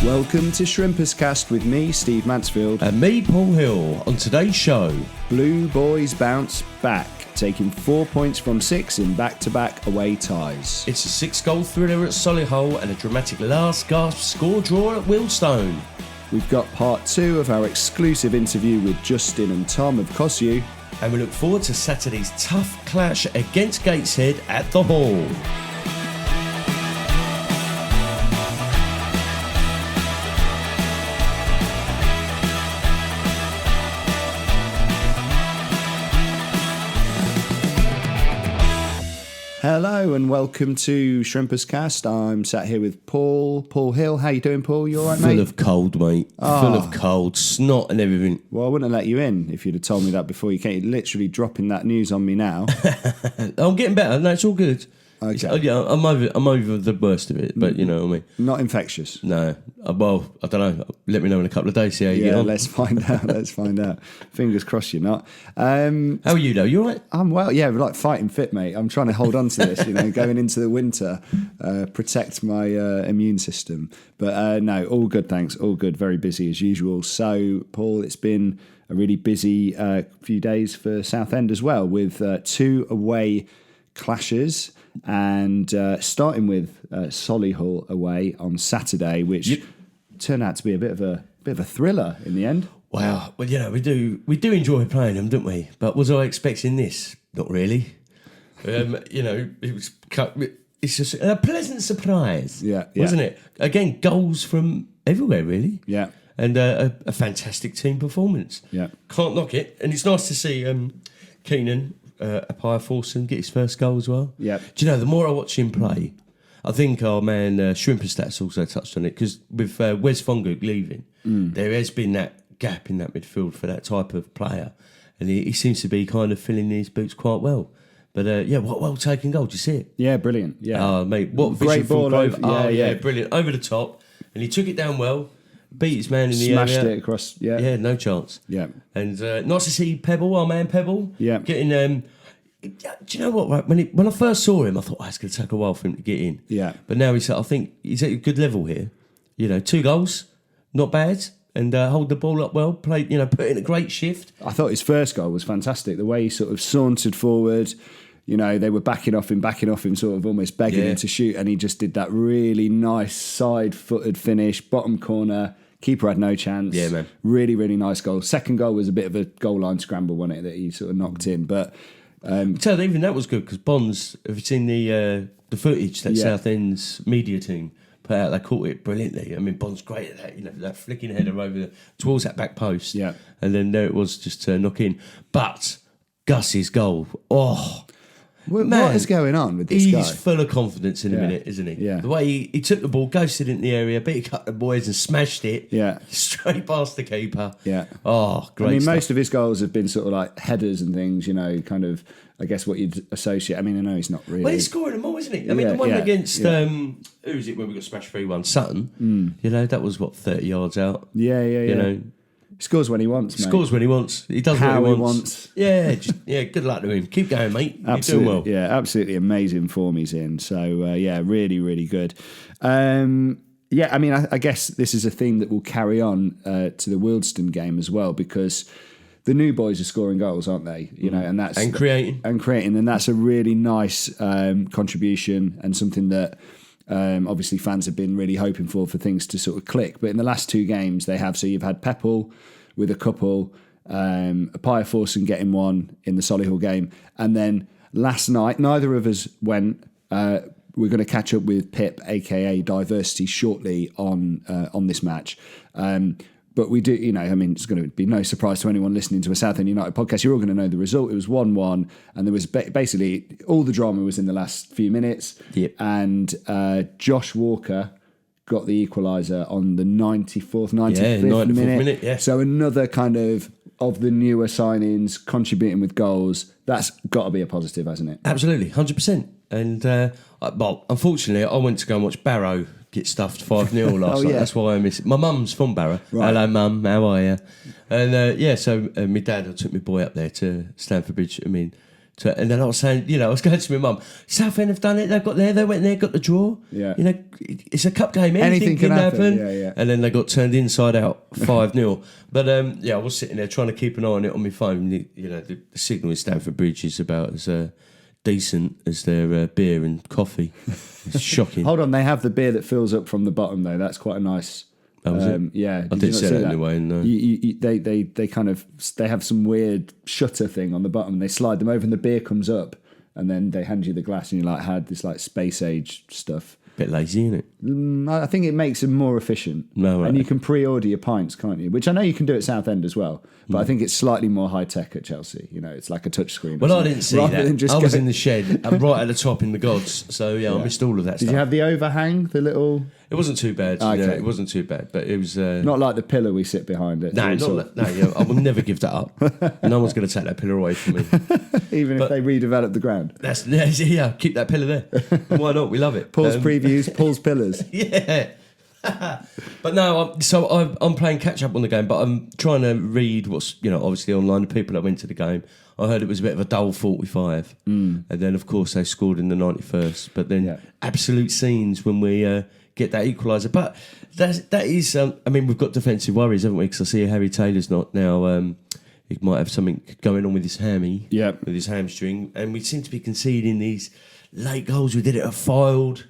Welcome to Shrimperscast with me, Steve Mansfield. And me, Paul Hill. On today's show, Blue Boys bounce back, taking 4 points from 6 in back-to-back away ties. it's a 6-goal thriller at Solihull and a dramatic last-gasp score draw at Wealdstone. We've got part 2 of our exclusive interview with Justin and Tom of COSU. And we look forward to Saturday's tough clash against Gateshead at the Hall. Hello and welcome to Shrimperscast. I'm sat here with Paul Hill. How you doing, Paul? You all right, mate? Full of cold, mate. Full of cold, snot and everything. Well, I wouldn't have let you in if you'd have told me that before you came. You're literally dropping that news on me now. I'm getting better. No, it's all good. Okay. Yeah, I'm over the worst of it, but you know what I mean. Not infectious. No. Well, I don't know. Let me know in a couple of days, see how you get on. Let's find out. Fingers crossed you're not. How are you, though? You all right? I'm well, yeah, like fighting fit, mate. I'm trying to hold on to this, going into the winter, protect my immune system. But no, all good, thanks. All good, very busy as usual. So, Paul, it's been a really busy few days for Southend as well, with 2 away clashes. And starting with Solihull away on Saturday, which turned out to be a bit of a thriller in the end. Wow. Well, we do enjoy playing them, don't we? But was I expecting this? Not really. It's just a pleasant surprise. Wasn't it? Again, goals from everywhere, really. Yeah. And a fantastic team performance. Yeah. Can't knock it. And it's nice to see Keenan Forson get his first goal as well. Yeah. Do you know, the more I watch him play, I think our man Shrimperscast also touched on it, because with Wes Fongook leaving, there has been that gap in that midfield for that type of player, and he seems to be kind of filling his boots quite well. But what well taken goal! Did you see it? Yeah, brilliant. Yeah, mate, what great vision ball from over. Grove. Brilliant, over the top, and he took it down well. Beat his man in the Smashed area. it across. Yeah, no chance. Yeah, and nice to see Pebble, our man Pebble. Yeah, getting. Do you know what? Right, when I first saw him, I thought it's going to take a while for him to get in. Yeah, but now I think he's at a good level here. 2 goals, not bad, and hold the ball up well. Played, put in a great shift. I thought his first goal was fantastic. The way he sort of sauntered forward. They were backing off him, sort of almost begging him to shoot, and he just did that really nice side-footed finish, bottom corner. Keeper had no chance. Yeah, man. Really, really nice goal. Second goal was a bit of a goal line scramble, wasn't it, that he sort of knocked in. But even that was good, because Bonds, have you seen the footage that Southend's media team put out? They caught it brilliantly. I mean, Bonds great at that. That flicking header over towards that back post. Yeah, and then there it was, just to knock in. But Gus's goal, what is going on with this guy? He's full of confidence in a minute, isn't he? Yeah. The way he took the ball, ghosted it in the area, beat a couple of boys and smashed it. Yeah. Straight past the keeper. Yeah. Oh, great. I mean, stuff. most of his goals have been sort of like headers and things, kind of, I guess, what you'd associate. I mean, I know he's not really. Well, he's scoring them all, isn't he? I mean, the one against, who was it when we got smashed 3-1? Sutton. That was, 30 yards out. Yeah. He scores when he wants, mate. Scores when he wants. He does how what he wants. Yeah, good luck to him. Keep going, mate. Absolutely, you're doing well. Yeah, absolutely amazing form he's in. So, really, really good. I mean, I guess this is a theme that will carry on to the Wealdstone game as well, because the new boys are scoring goals, aren't they? And creating, and that's a really nice contribution, and something that obviously fans have been really hoping for things to sort of click. But in the last 2 games they have, so you've had Pepple with a couple, Forson getting one in the Solihull game, and then last night neither of us went. We're going to catch up with Pip, aka Diversity, shortly on this match. But we do, it's going to be no surprise to anyone listening to a Southend United podcast. You're all going to know the result. It was 1-1, and there was basically all the drama was in the last few minutes. Yep. And Josh Walker got the equaliser on the 95th minute. Yeah. So another kind of the newer signings contributing with goals. That's got to be a positive, hasn't it? Absolutely, 100%. And, unfortunately, I went to go and watch Barrow get stuffed 5-0 last night. That's why I miss it. My mum's from Barrow. Right. Hello, Mum. How are you? And, so my dad, I took my boy up there to Stamford Bridge. I mean, And then I was saying, I was going to my mum, Southend have done it, they've got there, they went there, got the draw. Yeah. It's a cup game, anything can happen. Yeah. And then they got turned inside out 5-0. But I was sitting there trying to keep an eye on it on my phone. The signal in Stamford Bridge is about as decent as their beer and coffee. It's shocking. Hold on, they have the beer that fills up from the bottom though. That's quite a nice. Yeah, I did say that anyway. No. They have some weird shutter thing on the bottom. They slide them over, and the beer comes up, and then they hand you the glass, and you had this space age stuff. Bit lazy, isn't it? I think it makes them more efficient. No, right. And you can pre-order your pints, can't you? Which I know you can do at Southend as well. But I think it's slightly more high tech at Chelsea. It's like a touch screen. Well, I didn't see that. I was in the shed. I'm right at the top in the gods. So I missed all of that stuff. Did you have the overhang? The little. It wasn't too bad. Okay. It wasn't too bad, but it was not like the pillar we sit behind it. No, I will never give that up. No one's going to take that pillar away from me, even if they redevelop the ground. Keep that pillar there. Why not? We love it. Paul's previews, Paul's pillars. Yeah. But no, I'm playing catch up on the game, but I'm trying to read what's obviously online. The people that went to the game, I heard it was a bit of a dull 45, and then of course they scored in the 91st. But then absolute scenes when we get that equaliser. But that is, we've got defensive worries, haven't we? Because I see Harry Taylor's not now. He might have something going on with his hammy, with his hamstring, and we seem to be conceding these late goals. We did it at Fylde.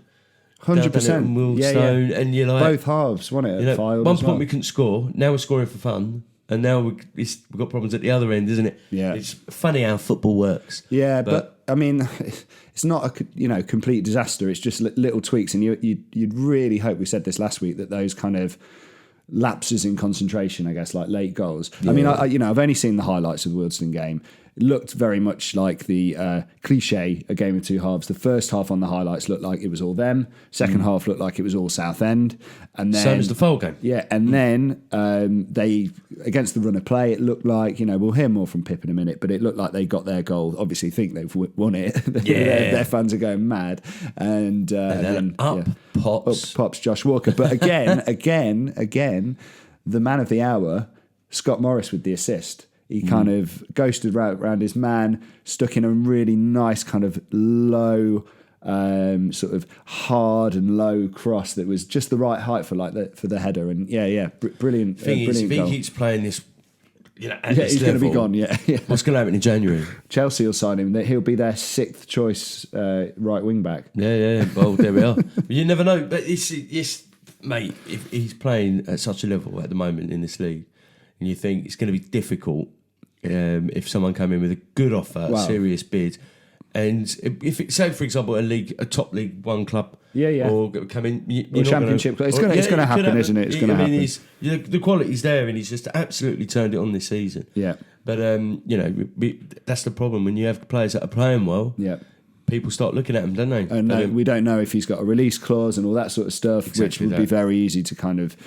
100%. Wealdstone, and both halves, wasn't it? One point we couldn't score. Now we're scoring for fun, and now we've got problems at the other end, isn't it? Yeah, it's funny how football works. Yeah, but it's not a complete disaster. It's just little tweaks, and you'd really hope. We said this last week that those kind of lapses in concentration, I guess, like late goals. Yeah. I've only seen the highlights of the Wealdstone game. It looked very much like the cliche, a game of two halves. The first half on the highlights looked like it was all them. Second half looked like it was all Southend. And then, same as the Fylde game. Yeah, and then they, against the run of play, it looked like, we'll hear more from Pip in a minute, but it looked like they got their goal. Obviously think they've won it. Their fans are going mad. And then pops Josh Walker. But again, the man of the hour, Scott Morris with the assist. He kind of ghosted around his man, stuck in a really nice kind of low, sort of hard and low cross that was just the right height for the header. And brilliant. If he keeps playing this, at this he's going to be gone. Yeah. What's going to happen in January? Chelsea will sign him. He'll be their sixth choice right wing back. Yeah. Well, there we are. You never know. But it's mate. If he's playing at such a level at the moment in this league, and you think it's going to be difficult. If someone came in with a good offer, serious bid, and if it, say for example a top League One club, or come in, or Championship, it's going to happen, isn't it? It's going to happen. The quality's there, and he's just absolutely turned it on this season. Yeah, but that's the problem when you have players that are playing well. Yeah. People start looking at him, don't they? And we don't know if he's got a release clause and all that sort of stuff, which would be very easy to kind of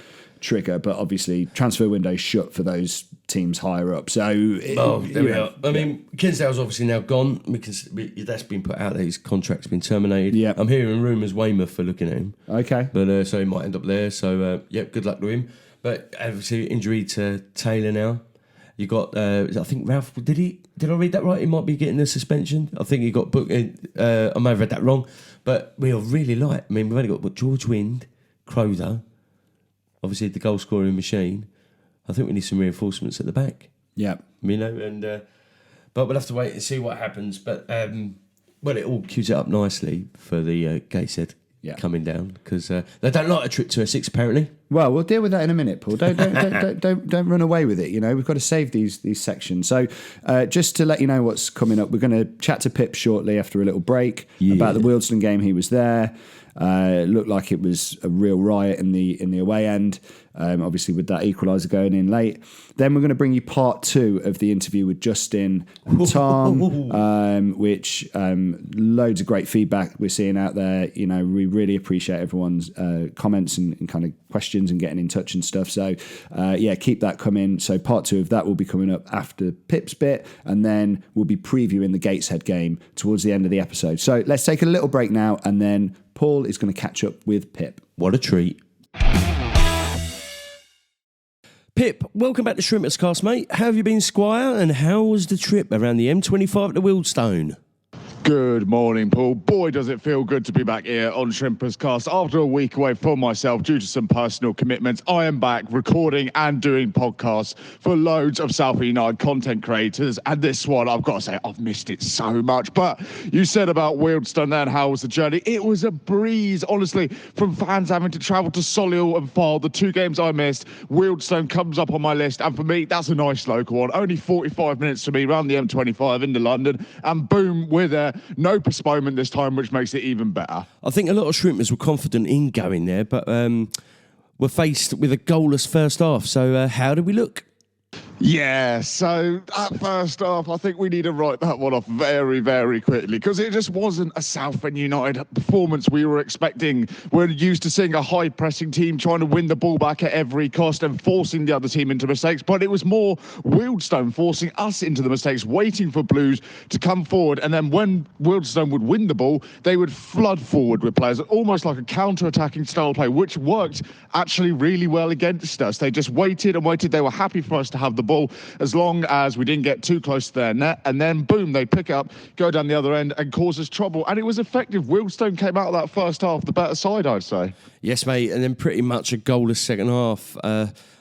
trigger. But obviously, transfer window shut for those teams higher up. So, there we are. I mean, Kinsdale's obviously now gone because that's been put out there. His contract's been terminated. Yeah, I'm hearing rumours Weymouth are looking at him. Okay, but so he might end up there. So, good luck to him. But obviously, injury to Taylor now. You got, I think Ralph, did I read that right? He might be getting a suspension. I think he got booked in. I may have read that wrong. But we are really light. I mean, we've only got George Wind, Crowther, obviously the goal scoring machine. I think we need some reinforcements at the back. Yeah. But we'll have to wait and see what happens. But, it all cues it up nicely for the Gateshead coming down because they don't like a trip to Essex, apparently. Well, we'll deal with that in a minute, Paul. Don't run away with it. We've got to save these sections. So, just to let you know what's coming up, we're going to chat to Pip shortly after a little break about the Wealdstone game. He was there. It looked like it was a real riot in the away end. Obviously, with that equaliser going in late. Then we're going to bring you part 2 of the interview with Justin and Tom, which loads of great feedback we're seeing out there. We really appreciate everyone's comments and kind of questions and getting in touch and stuff. So, keep that coming. So part 2 of that will be coming up after Pip's bit, and then we'll be previewing the Gateshead game towards the end of the episode. So let's take a little break now, and then Paul is going to catch up with Pip. What a treat. Pip, welcome back to Shrimperscast, mate. How have you been, Squire? And how was the trip around the M25 to Wealdstone? Good morning, Paul. Boy, does it feel good to be back here on Shrimperscast. After a week away from myself due to some personal commitments, I am back recording and doing podcasts for loads of Southend United content creators. And this one, I've got to say, I've missed it so much. But you said about Wealdstone there and how was the journey? It was a breeze, honestly, from fans having to travel to Solihull and File. The 2 games I missed, Wealdstone comes up on my list. And for me, that's a nice local one. Only 45 minutes for me around the M25 into London. And boom, we're there. No postponement this time, which makes it even better. I think a lot of Shrimpers were confident in going there, but were faced with a goalless first half. So how did we look? Yeah, so that first half, I think we need to write that one off very, very quickly because it just wasn't a Southend United performance we were expecting. We're used to seeing a high-pressing team trying to win the ball back at every cost and forcing the other team into mistakes, but it was more Wealdstone forcing us into the mistakes, waiting for Blues to come forward, and then when Wealdstone would win the ball, they would flood forward with players, almost like a counter-attacking style play, which worked actually really well against us. They just waited and waited. They were happy for us to have the ball as long as we didn't get too close to their net, and then boom, they pick up, go down the other end and cause us trouble, and it was effective. Wealdstone came out of that first half the better side, I'd say. Yes, mate, and then pretty much a goalless second half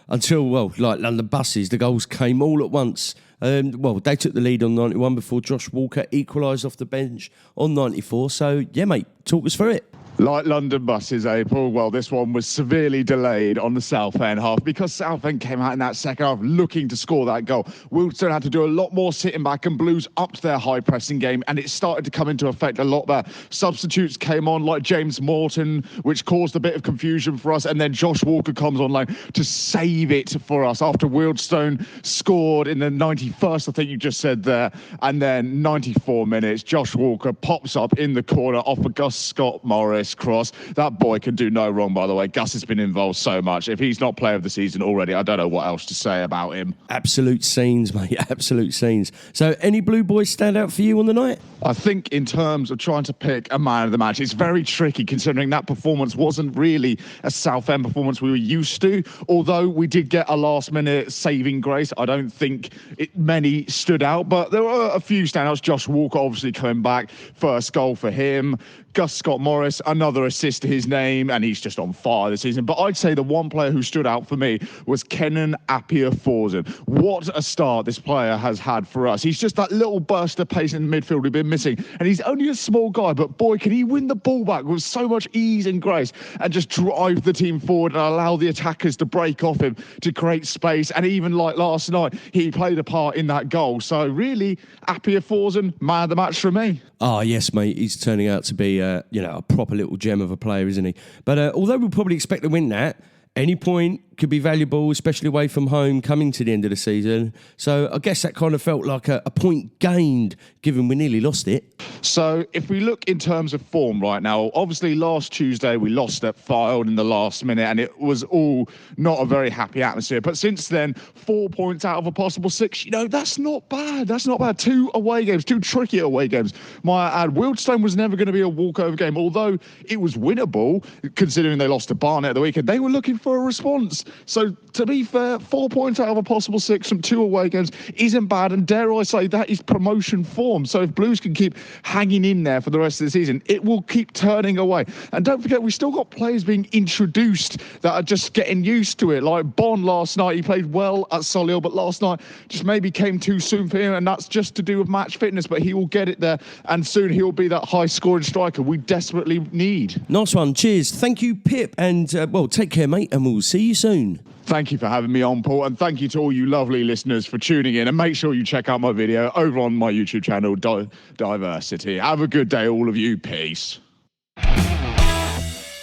until, well, like London Buses, the goals came all at once. They took the lead on 91 before Josh Walker equalised off the bench on 94. So, yeah, mate, talk us through it. Like London Buses, Paul? Well, this one was severely delayed on the Southend half because Southend came out in that second half looking to score that goal. Wealdstone had to do a lot more sitting back and Blues upped their high-pressing game, and it started to come into effect a lot there. Substitutes came on like James Morton, which caused a bit of confusion for us, and then Josh Walker comes online to save it for us after Wealdstone scored in the 91st, I think you just said there, and then 94 minutes, Josh Walker pops up in the corner off of Gus Scott Morris cross. That boy can do no wrong, by the way. Gus has been involved so much. If he's not player of the season already, I don't know what else to say about him. Absolute scenes, mate. Absolute scenes. So any Blue Boys stand out for you on the night? I think in terms of trying to pick a man of the match, it's very tricky considering that performance wasn't really a Southend performance we were used to. Although we did get a last-minute saving grace, I don't think many stood out, but there were a few standouts. Josh Walker obviously coming back, first goal for him. Gus Scott Morris, another assist to his name, and he's just on fire this season. But I'd say the one player who stood out for me was Kenan Appiah-Forsen. What a start this player has had for us. He's just that little burst of pace in the midfield we've been missing. And he's only a small guy, but boy, can he win the ball back with so much ease and grace and just drive the team forward and allow the attackers to break off him to create space. And even like last night, he played a part in that goal. So really, Appiah-Forsen, man of the match for me. Oh, yes, mate. He's turning out to be, a proper little gem of a player, isn't he? But although we'll probably expect to win that, any point could be valuable, especially away from home, coming to the end of the season. So I guess that kind of felt like a point gained, given we nearly lost it. So if we look in terms of form right now, obviously last Tuesday we lost at Fylde in the last minute and it was all not a very happy atmosphere. But since then, 4 points out of a possible 6, that's not bad. That's not bad. 2 away games, 2 tricky away games. Might I add, Wealdstone was never going to be a walkover game, although it was winnable, considering they lost to Barnet at the weekend. They were looking for a response. So to be fair, 4 points out of a possible 6 from 2 away games isn't bad. And dare I say, that is promotion form. So if Blues can keep hanging in there for the rest of the season, it will keep turning away. And don't forget, we still got players being introduced that are just getting used to it. Like Bond last night, he played well at Solihull, but last night just maybe came too soon for him. And that's just to do with match fitness, but he will get it there. And soon he'll be that high scoring striker we desperately need. Nice one. Cheers. Thank you, Pip. And take care, mate. And we'll see you soon. Thank you for having me on, Paul, and thank you to all you lovely listeners for tuning in. And make sure you check out my video over on my YouTube channel, Diversity. Have a good day, all of you. Peace.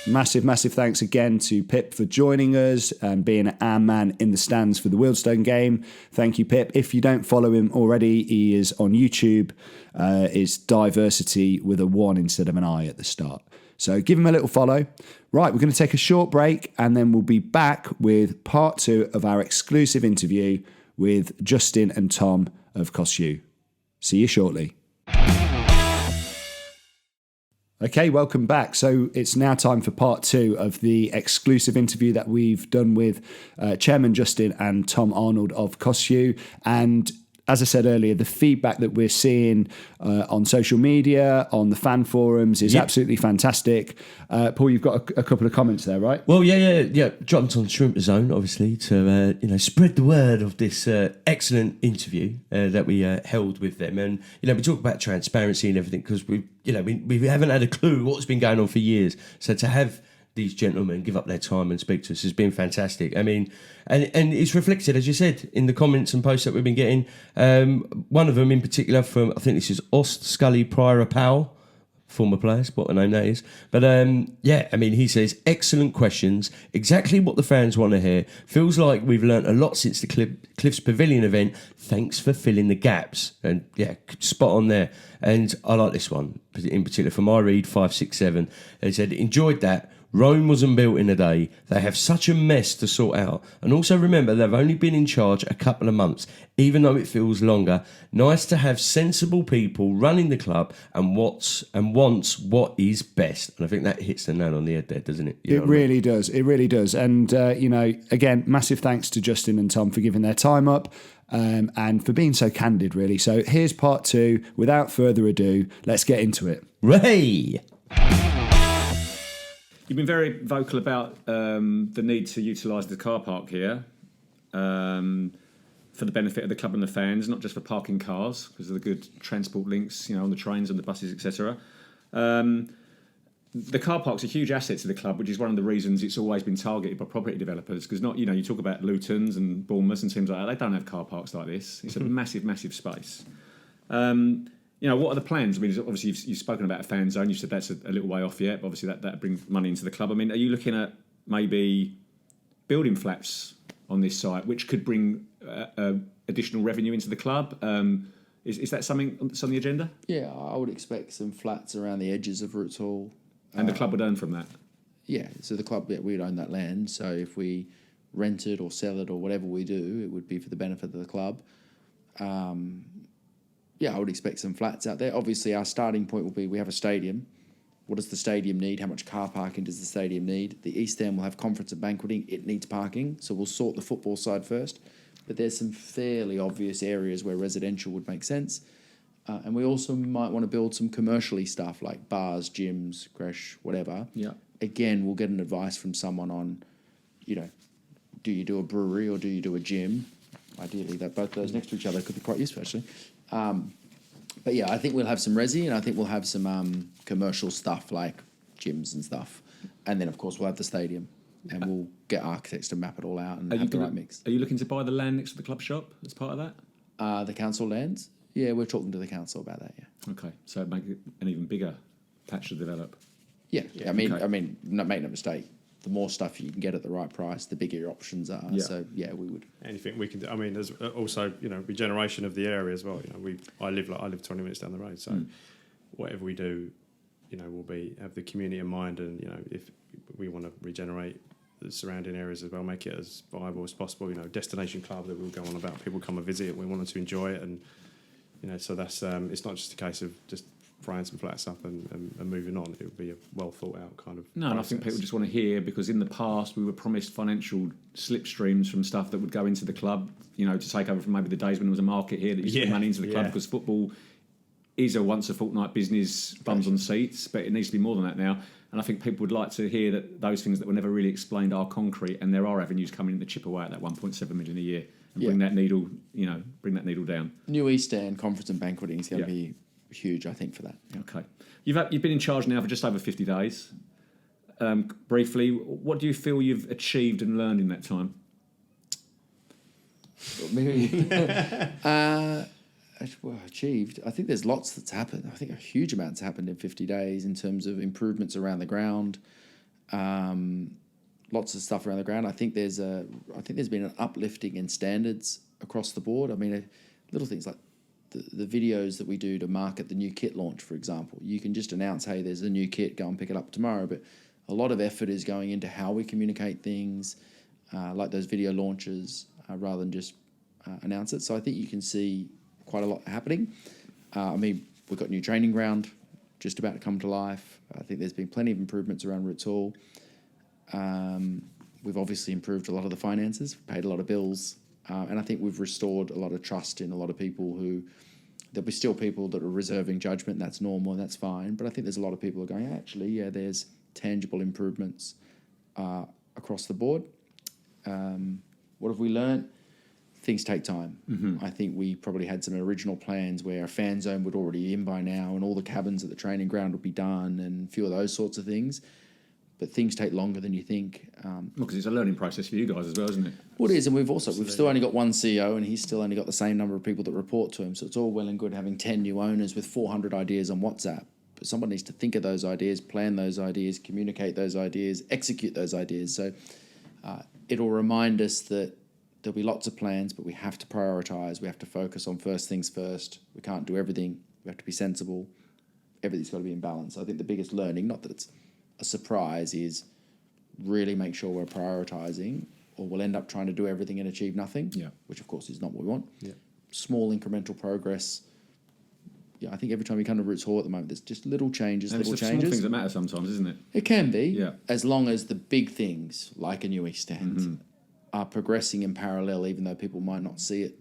Massive thanks again to Pip for joining us and being our man in the stands for the Wealdstone game. Thank you, Pip. If you don't follow him already, he is on YouTube. It's Diversity with a 1 instead of an I at the start. So give him a little follow. Right, we're going to take a short break and then we'll be back with part 2 of our exclusive interview with Justin and Tom of COSU. See you shortly. Okay, welcome back. So it's now time for part 2 of the exclusive interview that we've done with Chairman Justin and Tom Arnold of COSU. And as I said earlier, the feedback that we're seeing on social media, on the fan forums, is absolutely fantastic. Paul, you've got a couple of comments there, right? Well, yeah. Jumped on Shrimperscone, obviously, to spread the word of this excellent interview that we held with them, and we talk about transparency and everything because we haven't had a clue what's been going on for years. So to have these gentlemen give up their time and speak to us has been fantastic. I mean, and it's reflected, as you said, in the comments and posts that we've been getting. One of them in particular from, I think this is Ost Scully Pryor Powell, former players, what a name that is. But he says, excellent questions, exactly what the fans want to hear. Feels like we've learnt a lot since the Cliffs Pavilion event. Thanks for filling the gaps. And yeah, spot on there. And I like this one, in particular from my read, 567. They said, enjoyed that. Rome wasn't built in a day. They have such a mess to sort out. And also remember, they've only been in charge a couple of months, even though it feels longer. Nice to have sensible people running the club and wants what is best. And I think that hits the nail on the head there, doesn't it? It really does. It really does. And, again, massive thanks to Justin and Tom for giving their time up and for being so candid, really. So here's part 2. Without further ado, let's get into it. Ray! You've been very vocal about the need to utilise the car park here for the benefit of the club and the fans, not just for parking cars, because of the good transport links, on the trains and the buses, etc. The car park's a huge asset to the club, which is one of the reasons it's always been targeted by property developers. Because you talk about Luton's and Bournemouth and teams like that, they don't have car parks like this. It's a massive, massive space. What are the plans? I mean, obviously you've spoken about a fan zone. You said that's a little way off yet, but obviously that brings money into the club. I mean, are you looking at maybe building flats on this site, which could bring additional revenue into the club? Is that something that's on the agenda? Yeah, I would expect some flats around the edges of Roots Hall. And the club would earn from that? Yeah, so the club, we'd own that land. So if we rent it or sell it or whatever we do, it would be for the benefit of the club. I would expect some flats out there. Obviously, our starting point will be we have a stadium. What does the stadium need? How much car parking does the stadium need? The East End will have conference and banqueting. It needs parking. So we'll sort the football side first. But there's some fairly obvious areas where residential would make sense. And we also might want to build some commercially stuff like bars, gyms, creche, whatever. Yeah. Again, we'll get an advice from someone on, do you do a brewery or do you do a gym? Ideally, that both those next to each other could be quite useful, actually. But yeah, I think we'll have some resi and I think we'll have some commercial stuff like gyms and stuff. And then, of course, we'll have the stadium and we'll get architects to map it all out and have the right mix. Are you looking to buy the land next to the club shop as part of that? The council lands? Yeah, we're talking to the council about that, yeah. Okay, so make it an even bigger patch to develop. Yeah. I mean, make no mistake. The more stuff you can get at the right price, the bigger your options are. Yeah. So yeah, we would. Anything we can do. I mean, there's also regeneration of the area as well. I live 20 minutes down the road, so whatever we do, will have the community in mind, and if we want to regenerate the surrounding areas as well, make it as viable as possible. Destination club that we'll go on about. People come and visit it. We want them to enjoy it, and so that's it's not just a case of just throwing some flats up and moving on. It would be a well thought out kind of No, and I think people just want to hear, because in the past we were promised financial slipstreams from stuff that would go into the club, to take over from maybe the days when there was a market here that used to put money into the club, because football is a once a fortnight business, bums on seats, but it needs to be more than that now. And I think people would like to hear that those things that were never really explained are concrete, and there are avenues coming in to chip away at that 1.7 million a year and bring that needle, bring that needle down. New East End conference and banqueting is going to be huge, I think, for that. Okay. You've been in charge now for just over 50 days. Briefly, what do you feel you've achieved and learned in that time? Achieved. I think there's lots that's happened. I think a huge amount's happened in 50 days in terms of improvements around the ground. Lots of stuff around the ground. I think there's been an uplifting in standards across the board. I mean, little things like the videos that we do to market the new kit launch, for example. You can just announce, hey, there's a new kit, go and pick it up tomorrow. But a lot of effort is going into how we communicate things, like those video launches, rather than just announce it. So I think you can see quite a lot happening. We've got new training ground. just about to come to life. I think there's been plenty of improvements around Roots Hall. We've obviously improved a lot of the finances, paid a lot of bills, and I think we've restored a lot of trust in a lot of people who... There'll be still people that are reserving judgment. That's normal and that's fine. But I think there's a lot of people who are going, actually, yeah, there's tangible improvements across the board. What have we learned? Things take time. I think we probably had some original plans where a fan zone would already be in by now and all the cabins at the training ground would be done and a few of those sorts of things. But things take longer than you think. Because it's a learning process for you guys as well, isn't it? Well, it is, and we've still only got one CEO, and he's still only got the same number of people that report to him. So it's all well and good having 10 new owners with 400 ideas on WhatsApp. But someone needs to think of those ideas, plan those ideas, communicate those ideas, execute those ideas. So it'll remind us that there'll be lots of plans, but we have to prioritise. We have to focus on first things first. We can't do everything. We have to be sensible. Everything's got to be in balance. I think the biggest learning, not that it's a surprise, is really make sure we're prioritising, or we'll end up trying to do everything and achieve nothing, which of course is not what we want. Small incremental progress. I think every time you come to Roots Hall at the moment, there's just little changes, and it's the small things that matter sometimes, isn't it? It can be, as long as the big things, like a new East Stand, are progressing in parallel, even though people might not see it.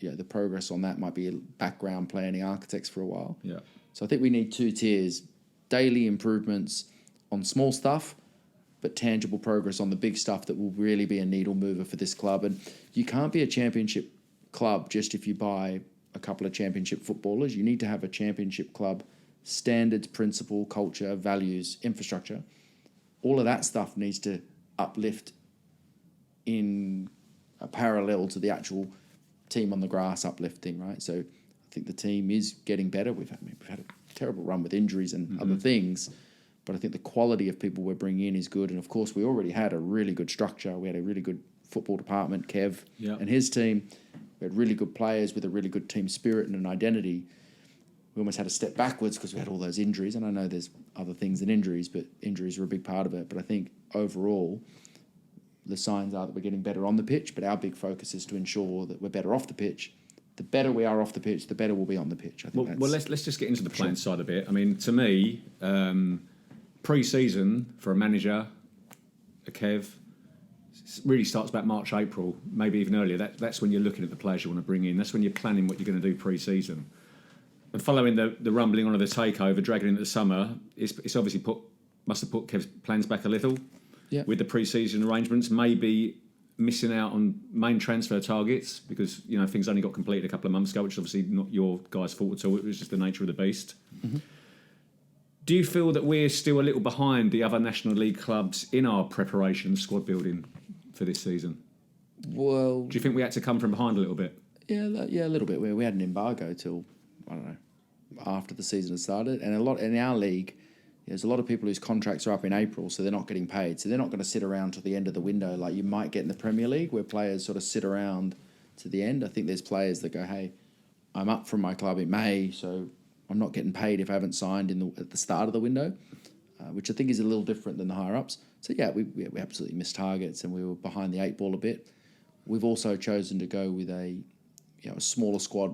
The progress on that might be background planning architects for a while. So I think we need 2 tiers: daily improvements on small stuff, but tangible progress on the big stuff that will really be a needle mover for this club. And you can't be a championship club just if you buy a couple of championship footballers. You need to have a championship club standards, principle, culture, values, infrastructure. All of that stuff needs to uplift in a parallel to the actual team on the grass uplifting, right? So I think the team is getting better. We've had a terrible run with injuries and other things, but I think the quality of people we're bringing in is good. And of course, we already had a really good structure. We had a really good football department, Kev and his team. We had really good players with a really good team spirit and an identity. We almost had a step backwards because we had all those injuries. And I know there's other things than injuries, but injuries are a big part of it. But I think overall, the signs are that we're getting better on the pitch, but our big focus is to ensure that we're better off the pitch. The better we are off the pitch, the better we'll be on the pitch. I think well, let's just get into the playing side a bit. I mean, to me, pre-season for a manager, a Kev, really starts about March, April, maybe even earlier. That's when you're looking at the players you want to bring in. That's when you're planning what you're going to do pre-season. And following the rumbling on of the takeover, dragging into the summer, it's obviously must have put Kev's plans back a little with the pre-season arrangements. Maybe missing out on main transfer targets because things only got completed a couple of months ago, which is obviously not your guys' fault at all. It was just the nature of the beast. Do you feel that we're still a little behind the other National League clubs in our preparation, squad building for this season? Well, do you think we had to come from behind a little bit? Yeah, a little bit. We had an embargo till, I don't know, after the season had started. And a lot in our league, there's a lot of people whose contracts are up in April, so they're not getting paid. So they're not going to sit around till the end of the window like you might get in the Premier League, where players sort of sit around to the end. I think there's players that go, hey, I'm up from my club in May, so I'm not getting paid if I haven't signed at the start of the window, which I think is a little different than the higher-ups. So, we absolutely missed targets and we were behind the 8 ball a bit. We've also chosen to go with a smaller squad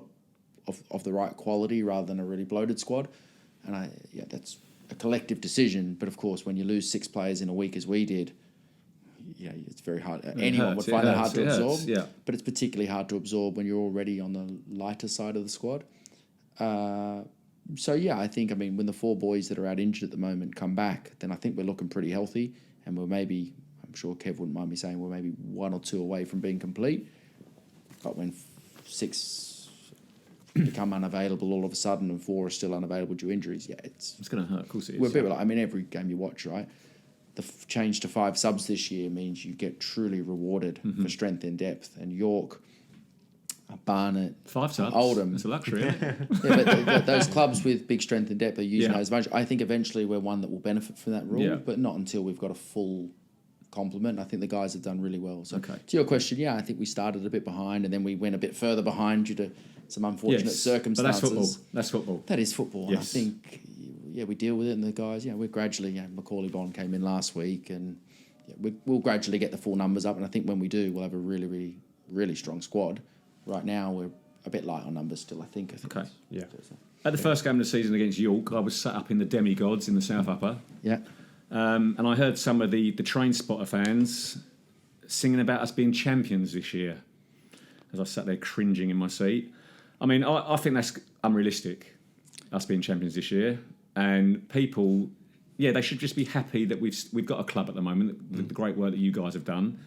of the right quality rather than a really bloated squad. And that's a collective decision. But, of course, when you lose 6 players in a week as we did, it's very hard. Anyone would find that hard to absorb. But it's particularly hard to absorb when you're already on the lighter side of the squad. I think, when the 4 boys that are out injured at the moment come back, then I think we're looking pretty healthy. And we're maybe, I'm sure Kev wouldn't mind me saying, we're maybe 1 or 2 away from being complete. But when 6 become unavailable all of a sudden and 4 are still unavailable due injuries, it's going to hurt. Of course it is. We're a bit like, every game you watch, right? The change to 5 subs this year means you get truly rewarded for strength in depth. And York, Barnet, 5 subs, Oldham. It's a luxury, isn't it? But those clubs with big strength and depth are using those much. I think eventually we're one that will benefit from that rule, but not until we've got a full complement. I think the guys have done really well. So to your question, I think we started a bit behind and then we went a bit further behind due to some unfortunate circumstances. But that's football. That is football. Yes. And I think, we deal with it, and the guys, we're gradually, Macaulay Bond came in last week, and we'll gradually get the full numbers up, and I think when we do, we'll have a really, really, really strong squad. Right now, we're a bit light on numbers still, I think. Okay. Yeah. At the first game of the season against York, I was sat up in the Demigods in the South Upper. Yeah. And I heard some of the Train Spotter fans singing about us being champions this year as I sat there cringing in my seat. I mean, I think that's unrealistic, us being champions this year. And people, they should just be happy that we've got a club at the moment, the great work that you guys have done.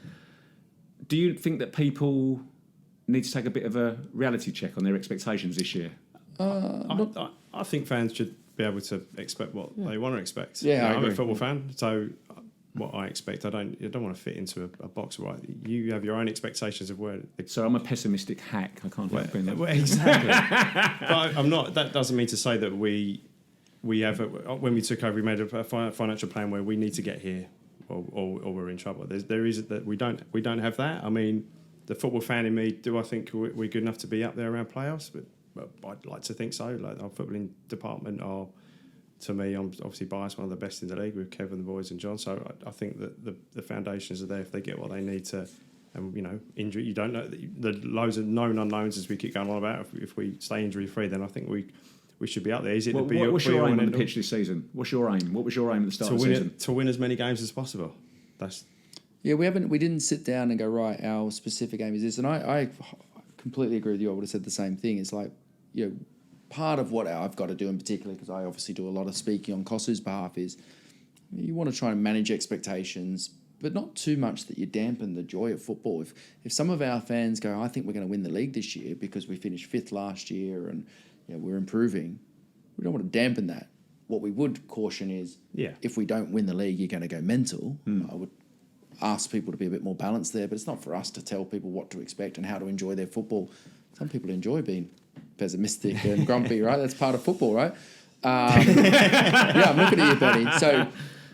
Do you think that people need to take a bit of a reality check on their expectations this year? I think fans should be able to expect what they want to expect. Yeah, I'm I a agree. football fan, so what I expect, I don't want to fit into a box. Right, you have your own expectations of where. So I'm a pessimistic hack. I can't help being that. Well, exactly. But I'm not. That doesn't mean to say that we have when we took over, we made a financial plan where we need to get here, or we're in trouble. There is that we don't have that. I mean, the football fan in me, do I think we're good enough to be up there around playoffs? But I'd like to think so. Like our footballing department are, to me, I'm obviously biased, one of the best in the league with Kevin, the boys, and John. So I think that the foundations are there if they get what they need to. And injury, you don't know the loads of known unknowns as we keep going on about. If we stay injury free, then I think we should be up there. Is it What's your aim on the pitch this season? What's your aim? What was your aim at the start of the season? To win as many games as possible. That's we didn't sit down and go, right, our specific aim is this. And I completely agree with you. I would have said the same thing. It's like, part of what I've got to do in particular, because I obviously do a lot of speaking on COSU's behalf, is you want to try and manage expectations, but not too much that you dampen the joy of football. If some of our fans go, I think we're going to win the league this year because we finished 5th last year and we're improving, we don't want to dampen that. What we would caution is, if we don't win the league, you're going to go mental. I would ask people to be a bit more balanced there, but it's not for us to tell people what to expect and how to enjoy their football. Some people enjoy being pessimistic and grumpy, right? That's part of football, right? I'm looking at you, Benny.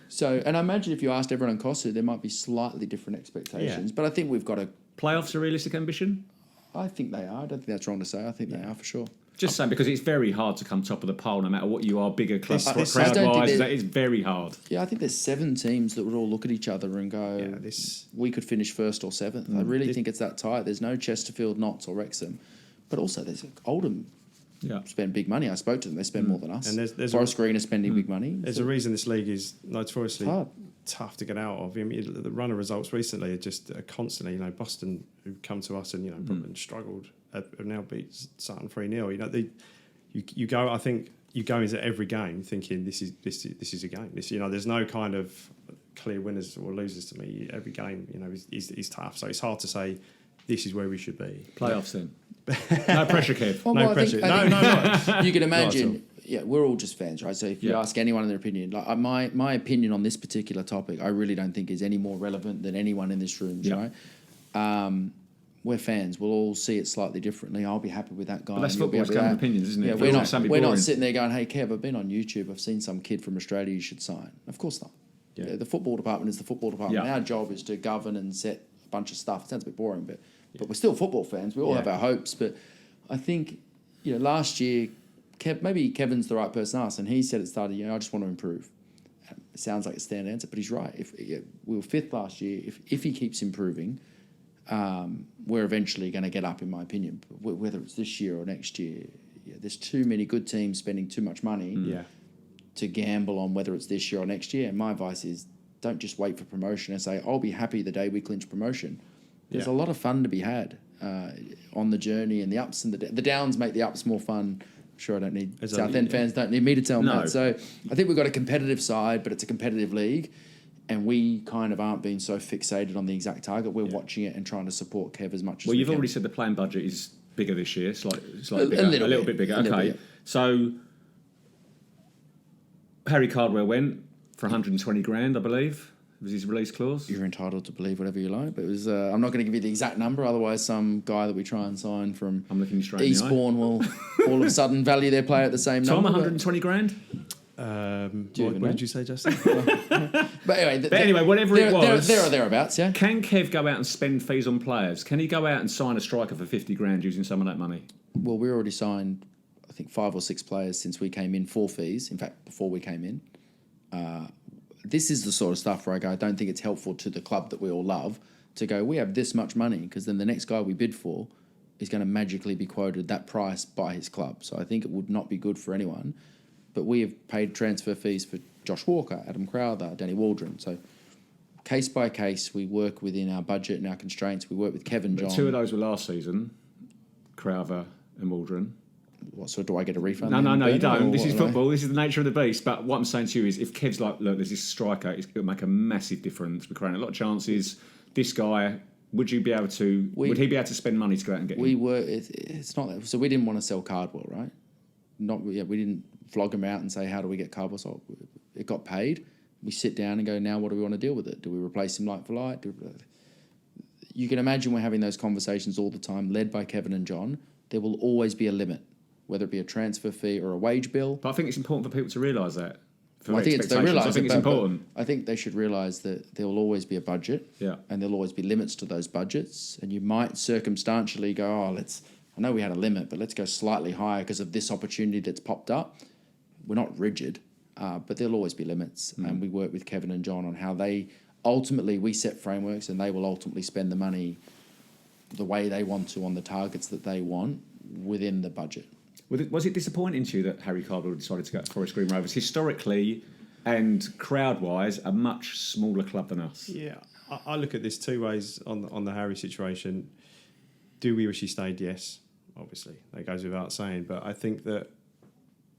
So, and I imagine if you asked everyone on COSU, there might be slightly different expectations, but I think we've got to... Playoffs a realistic ambition? I think they are. I don't think that's wrong to say. I think they are for sure. Just saying, because it's very hard to come top of the pile no matter what you are, bigger club, This- crowd-wise. That is very hard. Yeah, I think there's 7 teams that would all look at each other and go, we could finish 1st or 7th. I really think it's that tight. There's no Chesterfield, Notts or Wrexham. But also there's Oldham spend big money. I spoke to them. They spend more than us. And there's Forest Green are spending big money. There's a reason this league is notoriously tough to get out of. I mean, the run of results recently are just constantly. Boston, who come to us and and struggled, have now beat Sutton 3-0. You go. I think you go into every game thinking this is a game. There's no kind of clear winners or losers to me. Every game is tough. So it's hard to say this is where we should be. Playoffs then. No pressure, Kev. Well, No pressure. No. You can imagine. We're all just fans, right? So if you ask anyone their opinion, like my opinion on this particular topic, I really don't think is any more relevant than anyone in this room, right? We're fans. We'll all see it slightly differently. I'll be happy with that guy. But that's and you'll be football's happy with coming that. opinions, isn't it? Yeah, we're not sitting there going, hey, Kev, I've been on YouTube. I've seen some kid from Australia you should sign. Of course not. Yeah. The football department is the football department. Yeah. Our job is to govern and set a bunch of stuff. It sounds a bit boring, but we're still football fans. We all have our hopes. But I think, last year, maybe Kevin's the right person to ask, and he said at the start of the year, I just want to improve. It sounds like a standard answer, but he's right. If we were 5th last year, if he keeps improving, we're eventually going to get up, in my opinion. Whether it's this year or next year, there's too many good teams spending too much money to gamble on whether it's this year or next year. And my advice is, don't just wait for promotion and say, I'll be happy the day we clinch promotion. There's a lot of fun to be had on the journey, and the ups and the downs make the ups more fun. I'm sure I don't need Southend fans don't need me to tell them that. So I think we've got a competitive side, but it's a competitive league, and we kind of aren't being so fixated on the exact target. We're watching it and trying to support Kev as much as we can. Well, you've already said the playing budget is bigger this year, slightly bigger, a little bit bigger. A little Okay, bit. So Harry Cardwell went for 120 grand, I believe. Was his release clause? You're entitled to believe whatever you like, but it was. I'm not going to give you the exact number, otherwise some guy that we try and sign from I'm looking straight in the eye. Eastbourne will all of a sudden value their player at the same Tom, number. 120 grand? What did you say, Justin? But anyway, whatever it was. There or thereabouts, yeah. Can Kev go out and spend fees on players? Can he go out and sign a striker for 50 grand using some of that money? Well, we already signed, I think, 5 or 6 players since we came in for fees. In fact, before we came in. This is the sort of stuff where I don't think it's helpful to the club that we all love to go, we have this much money, because then the next guy we bid for is going to magically be quoted that price by his club. So I think it would not be good for anyone. But we have paid transfer fees for Josh Walker, Adam Crowther, Danny Waldron. So case by case, we work within our budget and our constraints. We work with Kevin John. 2 of those were last season, Crowther and Waldron. What, so do I get a refund? No, you don't. This is football. This is the nature of the beast. But what I'm saying to you is, if Kev's like, look, there's this striker, it'll make a massive difference. We're creating a lot of chances. This guy, would he be able to spend money to go out and get him? It's not that. So we didn't want to sell Cardwell, right? We didn't flog him out and say, how do we get Cardwell? So it got paid. We sit down and go, now what do we want to deal with it? Do we replace him like for like? You can imagine we're having those conversations all the time, led by Kevin and John. There will always be a limit, whether it be a transfer fee or a wage bill. But I think it's important for people to realise that. I think it's important. I think they should realise that there will always be a budget, and there'll always be limits to those budgets. And you might circumstantially go, I know we had a limit, but let's go slightly higher because of this opportunity that's popped up. We're not rigid, but there'll always be limits. And we work with Kevin and John on how we set frameworks, and they will ultimately spend the money the way they want to on the targets that they want within the budget. Was it disappointing to you that Harry Cardwell decided to go to Forest Green Rovers? Historically and crowd-wise, a much smaller club than us. Yeah, I look at this 2 ways on the Harry situation. Do we wish he stayed? Yes, obviously. That goes without saying. But I think that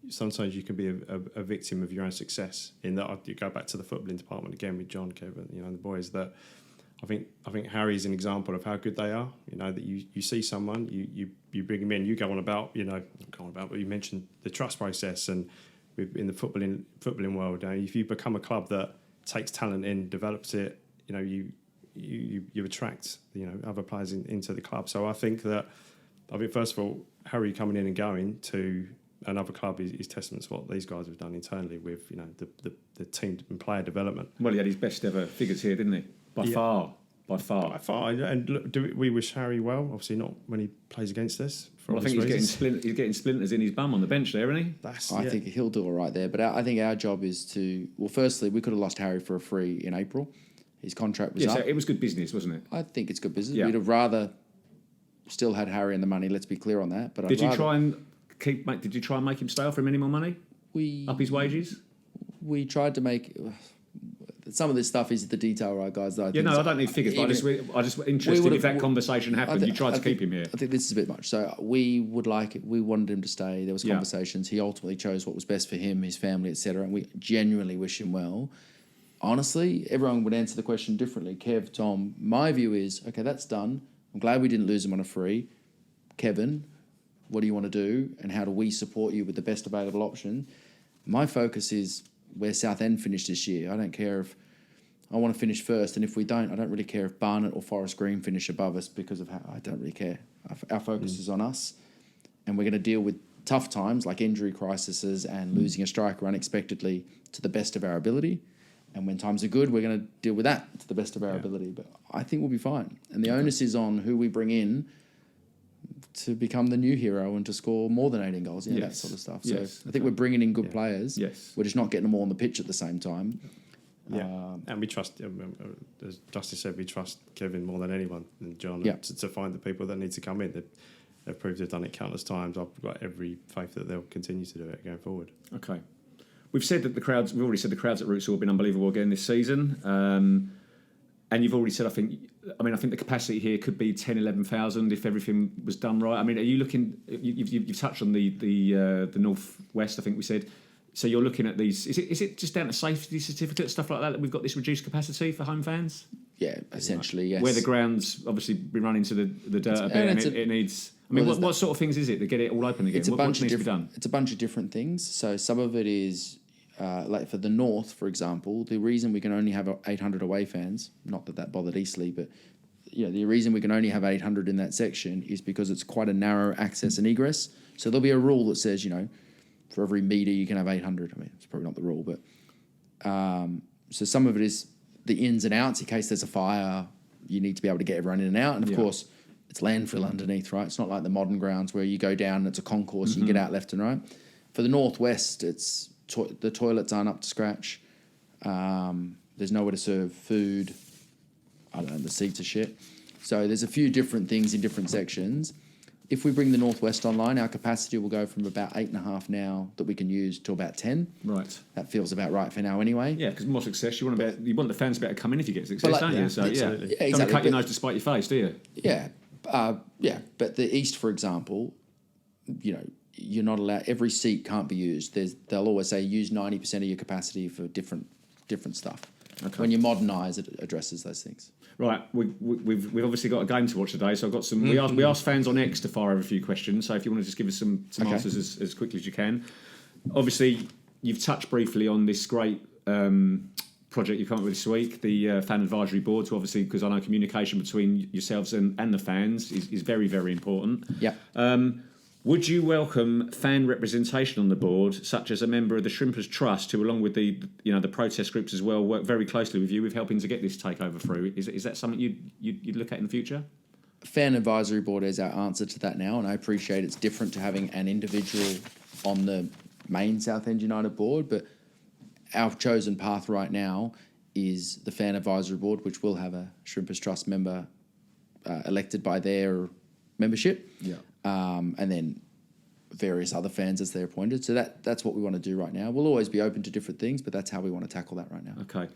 sometimes you can be a victim of your own success, in that you go back to the footballing department again with John, Kevin, and the boys, that I think Harry's an example of how good they are. That you see someone, you bring him in, you go on about, but you mentioned the trust process, and in the footballing world, if you become a club that takes talent in, develops it, you attract other players into the club. So I think first of all, Harry coming in and going to another club is testament to what these guys have done internally with the team and player development. Well, he had his best ever figures here, didn't he? By far. And look, do we wish Harry well? Obviously not when he plays against us. I think he's getting splinters in his bum on the bench there, isn't he? I think he'll do all right there. But I think our job is to... Well, firstly, we could have lost Harry for a free in April. His contract was up. So it was good business, wasn't it? I think it's good business. Yeah. We'd have rather still had Harry and the money. Let's be clear on that. But Did you try and make him stay, offer him any more money? Up his wages? We tried to make... Some of this stuff is the detail, right, guys? I don't need figures, but I just interested if that conversation happened. You tried to keep him here. I think this is a bit much. So we wanted him to stay. There was conversations. He ultimately chose what was best for him, his family, etc. And we genuinely wish him well. Honestly, everyone would answer the question differently. Kev, Tom, my view is, okay, that's done. I'm glad we didn't lose him on a free. Kevin, what do you want to do? And how do we support you with the best available option? My focus is where Southend finished this year. I don't care if I want to finish first, and if we don't, I don't really care if Barnet or Forest Green finish above us because of how I don't really care. Our focus is on us, and we're going to deal with tough times like injury crises and losing a striker unexpectedly to the best of our ability. And when times are good, we're going to deal with that to the best of our ability. But I think we'll be fine. And the onus is on who we bring in to become the new hero and to score more than 18 goals, that sort of stuff. So I think we're bringing in good players. Yes. We're just not getting them all on the pitch at the same time. Yeah, and we trust, as Justice said, we trust Kevin more than anyone and John to find the people that need to come in. They've proved they've done it countless times. I've got every faith that they'll continue to do it going forward. Okay. We've already said the crowds at Roots have been unbelievable again this season. And you've already said, I think the capacity here could be 10, 11,000 if everything was done right. I mean, are you looking? You've touched on the northwest. I think we said. So you're looking at these. Is it just down to safety certificates, stuff like that we've got this reduced capacity for home fans? Yeah, essentially, yes. Where the ground's obviously been run into the dirt a bit, and it needs. I mean, what sort of things is it to get it all open again? What needs to be done? It's a bunch of different things. So some of it is. Like for the North, for example, the reason we can only have 800 away fans, not that bothered Eastleigh, but the reason we can only have 800 in that section is because it's quite a narrow access and egress. So there'll be a rule that says, for every metre you can have 800. I mean, it's probably not the rule, but so some of it is the ins and outs. In case there's a fire, you need to be able to get everyone in and out. And of course, it's landfill underneath, right? It's not like the modern grounds where you go down and it's a concourse and you get out left and right. For the Northwest, it's the toilets aren't up to scratch. There's nowhere to serve food. I don't know, the seats are shit. So there's a few different things in different sections. if we bring the Northwest online, our capacity will go from about 8.5 now that we can use to about 10. Right. That feels about right for now anyway. Yeah, because more success, you want the fans to be able to come in if you get success, Like, don't you? So absolutely. Yeah, Don't exactly. cut your nose to spite your face, do you? Yeah, but the East, for example, you're not allowed. Every seat can't be used. They'll always say use 90% of your capacity for different stuff. Okay. When you modernise, it addresses those things. Right, we've obviously got a game to watch today, so I've got some. We asked fans on X to fire over a few questions. So if you want to just give us some Okay. answers as quickly as you can. Obviously, you've touched briefly on this great project you've come up with this week, the fan advisory board. So obviously, because I know communication between yourselves and the fans is very, very important. Yeah. Would you welcome fan representation on the board, such as a member of the Shrimpers Trust, who, along with the protest groups as well, work very closely with you with helping to get this takeover through? Is that something you'd look at in the future? Fan advisory board is our answer to that now, and I appreciate it's different to having an individual on the main Southend United board, but our chosen path right now is the fan advisory board, which will have a Shrimpers Trust member elected by their membership. Yeah. And then various other fans as they're appointed. So that's what we want to do right now. We'll always be open to different things, but that's how we want to tackle that right now. Okay.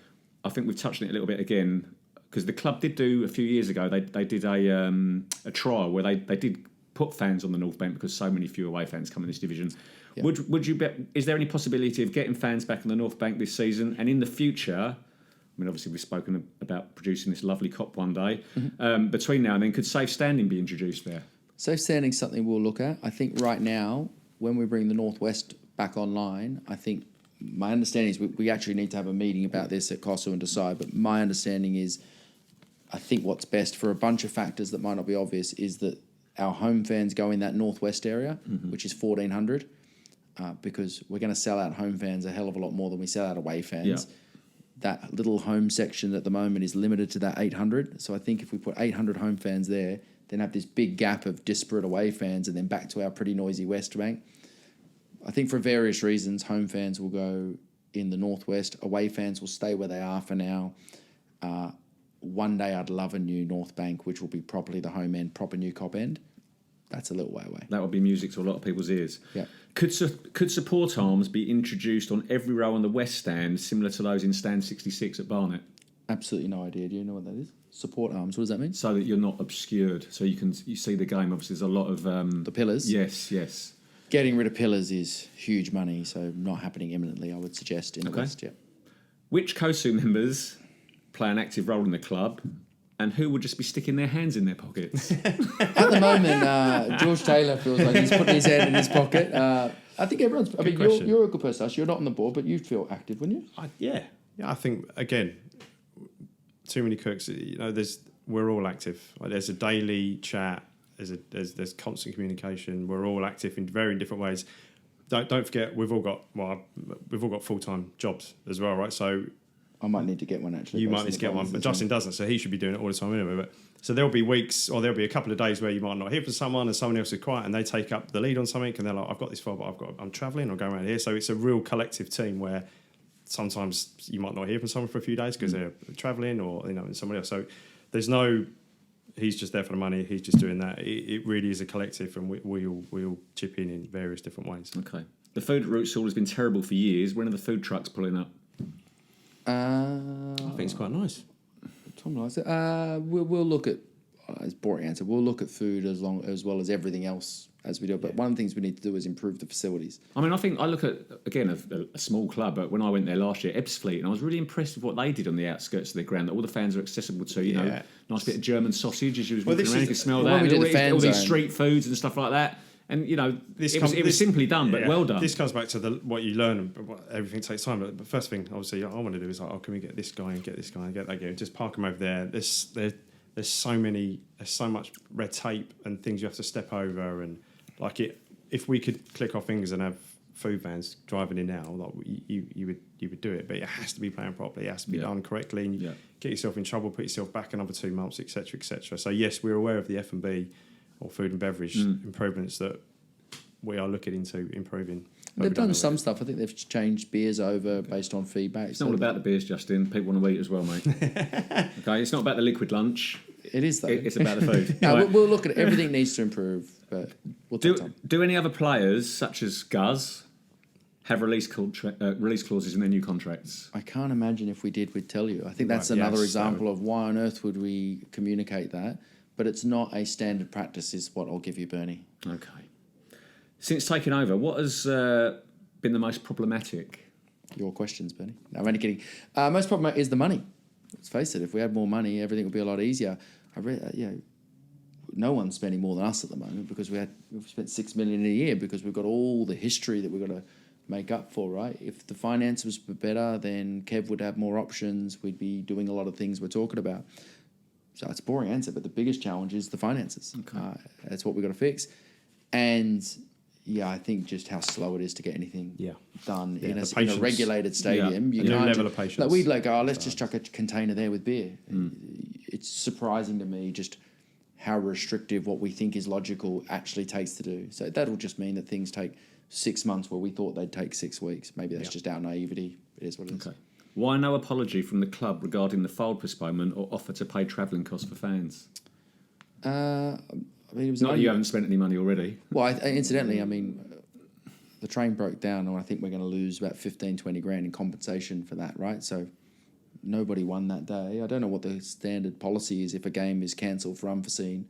I think we've touched on it a little bit again, because the club did do a few years ago, they did a trial where they did put fans on the North Bank because so many few away fans come in this division. Yeah. Would you bet, is there any possibility of getting fans back on the North Bank this season? And in the future, I mean, obviously we've spoken about producing this lovely cop one day. Between now and then, could safe standing be introduced there? Safe standing is something we'll look at. I think right now, when we bring the Northwest back online, I think my understanding is we actually need to have a meeting about this at COSU and decide, but my understanding is I think what's best for a bunch of factors that might not be obvious is that our home fans go in that Northwest area, which is 1,400, because we're going to sell out home fans a hell of a lot more than we sell out away fans. Yeah. That little home section at the moment is limited to that 800. So I think if we put 800 home fans there, then have this big gap of disparate away fans and then back to our pretty noisy West Bank. I think for various reasons, home fans will go in the Northwest. Away fans will stay where they are for now. One day I'd love a new North Bank, which will be properly the home end, proper new cop end. That's a little way away. That would be music to a lot of people's ears. Yeah. Could support arms be introduced on every row on the West Stand, similar to those in Stand 66 at Barnet? Absolutely no idea. Do you know what that is? Support arms. What does that mean? So that you're not obscured, so you see the game. Obviously, there's a lot of The pillars? Yes. Getting rid of pillars is huge money, so not happening imminently, I would suggest, in the West, yeah. Which COSU members play an active role in the club, and who would just be sticking their hands in their pockets? At the moment, George Taylor feels like he's putting his hand in his pocket. I think everyone's... I mean, question. you're a good person, Ash. You're not on the board, but you feel active, wouldn't you? Yeah. I think, again, too many cooks. We're all active. Like, there's a daily chat. There's constant communication. We're all active in very different ways. Don't forget, we've all got full-time jobs as well, right? So I might need to get one, actually. you might need to get one, but Justin doesn't, so he should be doing it all the time anyway. But so there'll be weeks, or there'll be a couple of days where you might not hear from someone, and someone else is quiet, and they take up the lead on something, and they're like, "I've got this file, but I'm travelling or going around here." So it's a real collective team where sometimes you might not hear from someone for a few days because they're travelling or somebody else. So there's no, he's just there for the money, he's just doing that. It really is a collective, and we all chip in various different ways. Okay. The food at Root Stall has been terrible for years. When are the food trucks pulling up? I think it's quite nice. Tom likes it. We'll look at, it's a boring answer, we'll look at food as well as everything else as we do. But one of the things we need to do is improve the facilities. I mean, I look at, again, a small club, but when I went there last year, Ebbsfleet, and I was really impressed with what they did on the outskirts of their ground, that all the fans are accessible to, nice bit of German sausage as you was walking around, you could smell that. we did all these street foods and stuff like that. And, it was simply done, but well done. This comes back to what you learn, and everything takes time. But the first thing, obviously, I want to do is like, can we get this guy and get this guy and get that guy? Just park them over there. There's so much red tape and things you have to step over. And like if we could click our fingers and have food vans driving in now, like you would do it. But it has to be planned properly. It has to be done correctly. And you get yourself in trouble, put yourself back another 2 months, etc., etc. So yes, we're aware of the F&B or food and beverage improvements that we are looking into improving. They've done some stuff. I think they've changed beers over based on feedback. It's not all about the beers, Justin. People want to eat as well, mate. Okay, it's not about the liquid lunch. It is, though. It's about the food. No, Right. we'll look at it. Everything needs to improve, but we'll take time. Do any other players, such as Guz, have release clauses in their new contracts? I can't imagine if we did, we'd tell you. I think that's another example of why on earth would we communicate that. But it's not a standard practice, is what I'll give you, Bernie. Okay. Since taking over, what has been the most problematic? Your questions, Bernie. No, I'm only kidding. Most problematic is the money. Let's face it, if we had more money, everything would be a lot easier. No one's spending more than us at the moment because we've spent $6 million a year because we've got all the history that we've got to make up for, right? If the finances were better, then Kev would have more options. We'd be doing a lot of things we're talking about. So it's a boring answer, but the biggest challenge is the finances. Okay. That's what we've got to fix. And yeah, I think just how slow it is to get anything done in a regulated stadium. You can't level of patience. Like we'd let's just chuck a container there with beer. It's surprising to me just how restrictive what we think is logical actually takes to do. So that'll just mean that things take 6 months where we thought they'd take 6 weeks. Maybe that's just our naivety. It is what it is. Okay. Why no apology from the club regarding the fold postponement or offer to pay travelling costs for fans? I mean, it was not that you haven't spent any money already. Well, incidentally, I mean, the train broke down, and I think we're going to lose about 15-20 grand in compensation for that, right? So nobody won that day. I don't know what the standard policy is if a game is cancelled for unforeseen.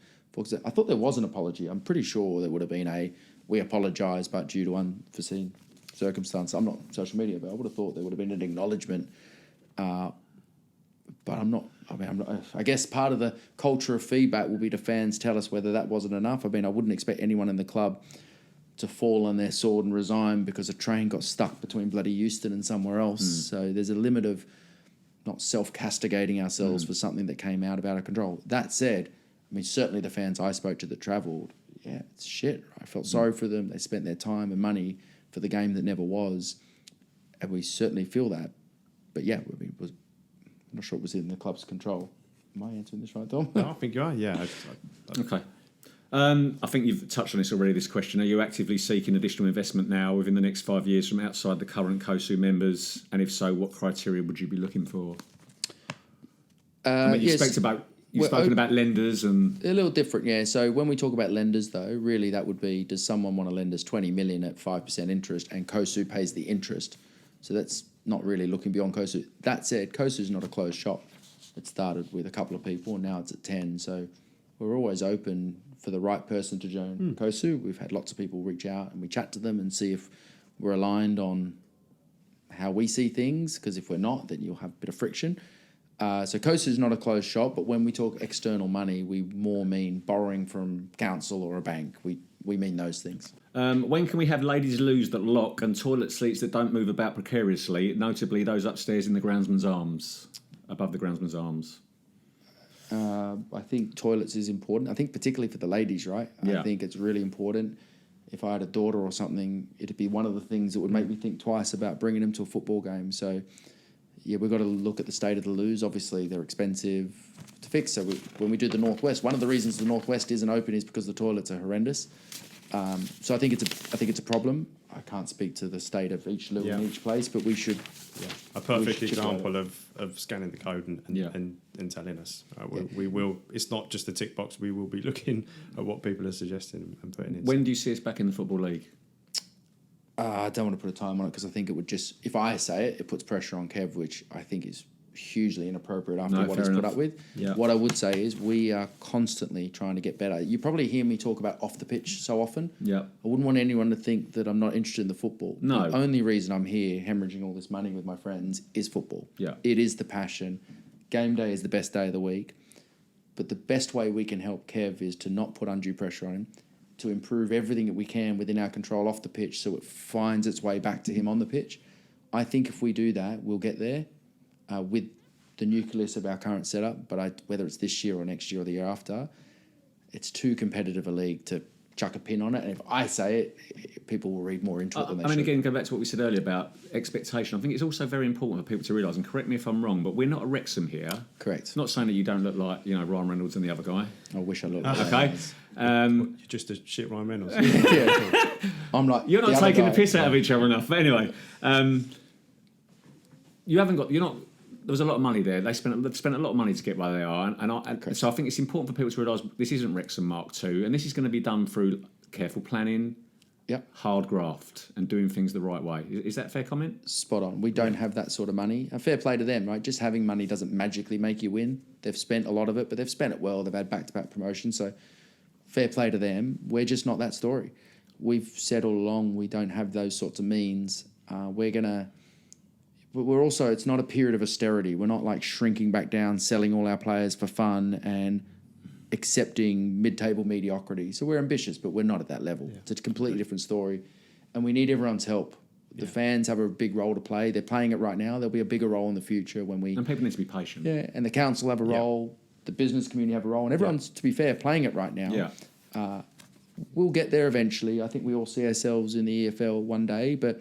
I thought there was an apology. I'm pretty sure there would have been we apologise, but due to unforeseen circumstance. I'm not social media, but I would have thought there would have been an acknowledgement. But I'm not. I guess part of the culture of feedback will be the fans tell us whether that wasn't enough. I mean, I wouldn't expect anyone in the club to fall on their sword and resign because a train got stuck between bloody Euston and somewhere else. So there's a limit of not self-castigating ourselves for something that came out of our control. That said, I mean, certainly the fans I spoke to that travelled, it's shit. I felt sorry for them. They spent their time and money for the game that never was, and we certainly feel that. But yeah, I mean, I'm not sure it was in the club's control. Am I answering this right, Dom? No, I think you are, yeah. Okay. I think you've touched on this already, this question. Are you actively seeking additional investment now within the next 5 years from outside the current COSU members? And if so, what criteria would you be looking for? You've spoken about lenders and... A little different, yeah. So when we talk about lenders, though, really that would be, does someone want to lend us 20 million at 5% interest and COSU pays the interest? So that's not really looking beyond COSU. That said, COSU is not a closed shop. It started with a couple of people and now it's at 10. So we're always open for the right person to join COSU. We've had lots of people reach out and we chat to them and see if we're aligned on how we see things, because if we're not, then you'll have a bit of friction. So COSU is not a closed shop, but when we talk external money, we more mean borrowing from council or a bank. We mean those things. When can we have ladies' loos that lock and toilet seats that don't move about precariously, notably those upstairs in the groundsman's arms, above the groundsman's arms? I think toilets is important. I think particularly for the ladies, right? Yeah. I think it's really important. If I had a daughter or something, it'd be one of the things that would make me think twice about bringing them to a football game. So, yeah, we've got to look at the state of the loos. Obviously, they're expensive to fix. So when we do the Northwest, one of the reasons the Northwest isn't open is because the toilets are horrendous. So I think it's a problem. I can't speak to the state of each loo in each place, but we should. Yeah. A perfect example of scanning the code and telling us. We will. It's not just a tick box. We will be looking at what people are suggesting and putting in. When do you see us back in the Football League? I don't want to put a time on it because I think it would just, if I say it, it puts pressure on Kev, which I think is hugely inappropriate after what he's put up with. Yeah. What I would say is we are constantly trying to get better. You probably hear me talk about off the pitch so often. Yeah. I wouldn't want anyone to think that I'm not interested in the football. No. The only reason I'm here hemorrhaging all this money with my friends is football. Yeah. It is the passion. Game day is the best day of the week. But the best way we can help Kev is to not put undue pressure on him, to improve everything that we can within our control off the pitch so it finds its way back to him on the pitch. I think if we do that, we'll get there with the nucleus of our current setup. But whether it's this year or next year or the year after, it's too competitive a league to chuck a pin on it. And if I say it, people will read more into it than they should. Again, go back to what we said earlier about expectation. I think it's also very important for people to realise, and correct me if I'm wrong, but we're not a Wrexham here. Correct. Not saying that you don't look like, Ryan Reynolds and the other guy. I wish I looked like okay. You're just a shit Ryan Reynolds. Yeah. I'm like, you're not taking the piss out of each other enough. But anyway, you're not was a lot of money there. They've spent a lot of money to get where they are, so I think it's important for people to realise this isn't Wrexham Mark II, and this is going to be done through careful planning, hard graft, and doing things the right way. Is that a fair comment? Spot on. We don't have that sort of money. A fair play to them, right? Just having money doesn't magically make you win. They've spent a lot of it, but they've spent it well. They've had back-to-back promotions, so fair play to them. We're just not that story. We've said all along we don't have those sorts of means. We're also, it's not a period of austerity. We're not like shrinking back down, selling all our players for fun and accepting mid-table mediocrity. So we're ambitious, but we're not at that level. Yeah. It's a completely different story. And we need everyone's help. The fans have a big role to play. They're playing it right now. There'll be a bigger role in the future when we... And people need to be patient. Yeah, and the council have a role, the business community have a role, and everyone's, to be fair, playing it right now. Yeah. We'll get there eventually. I think we all see ourselves in the EFL one day, but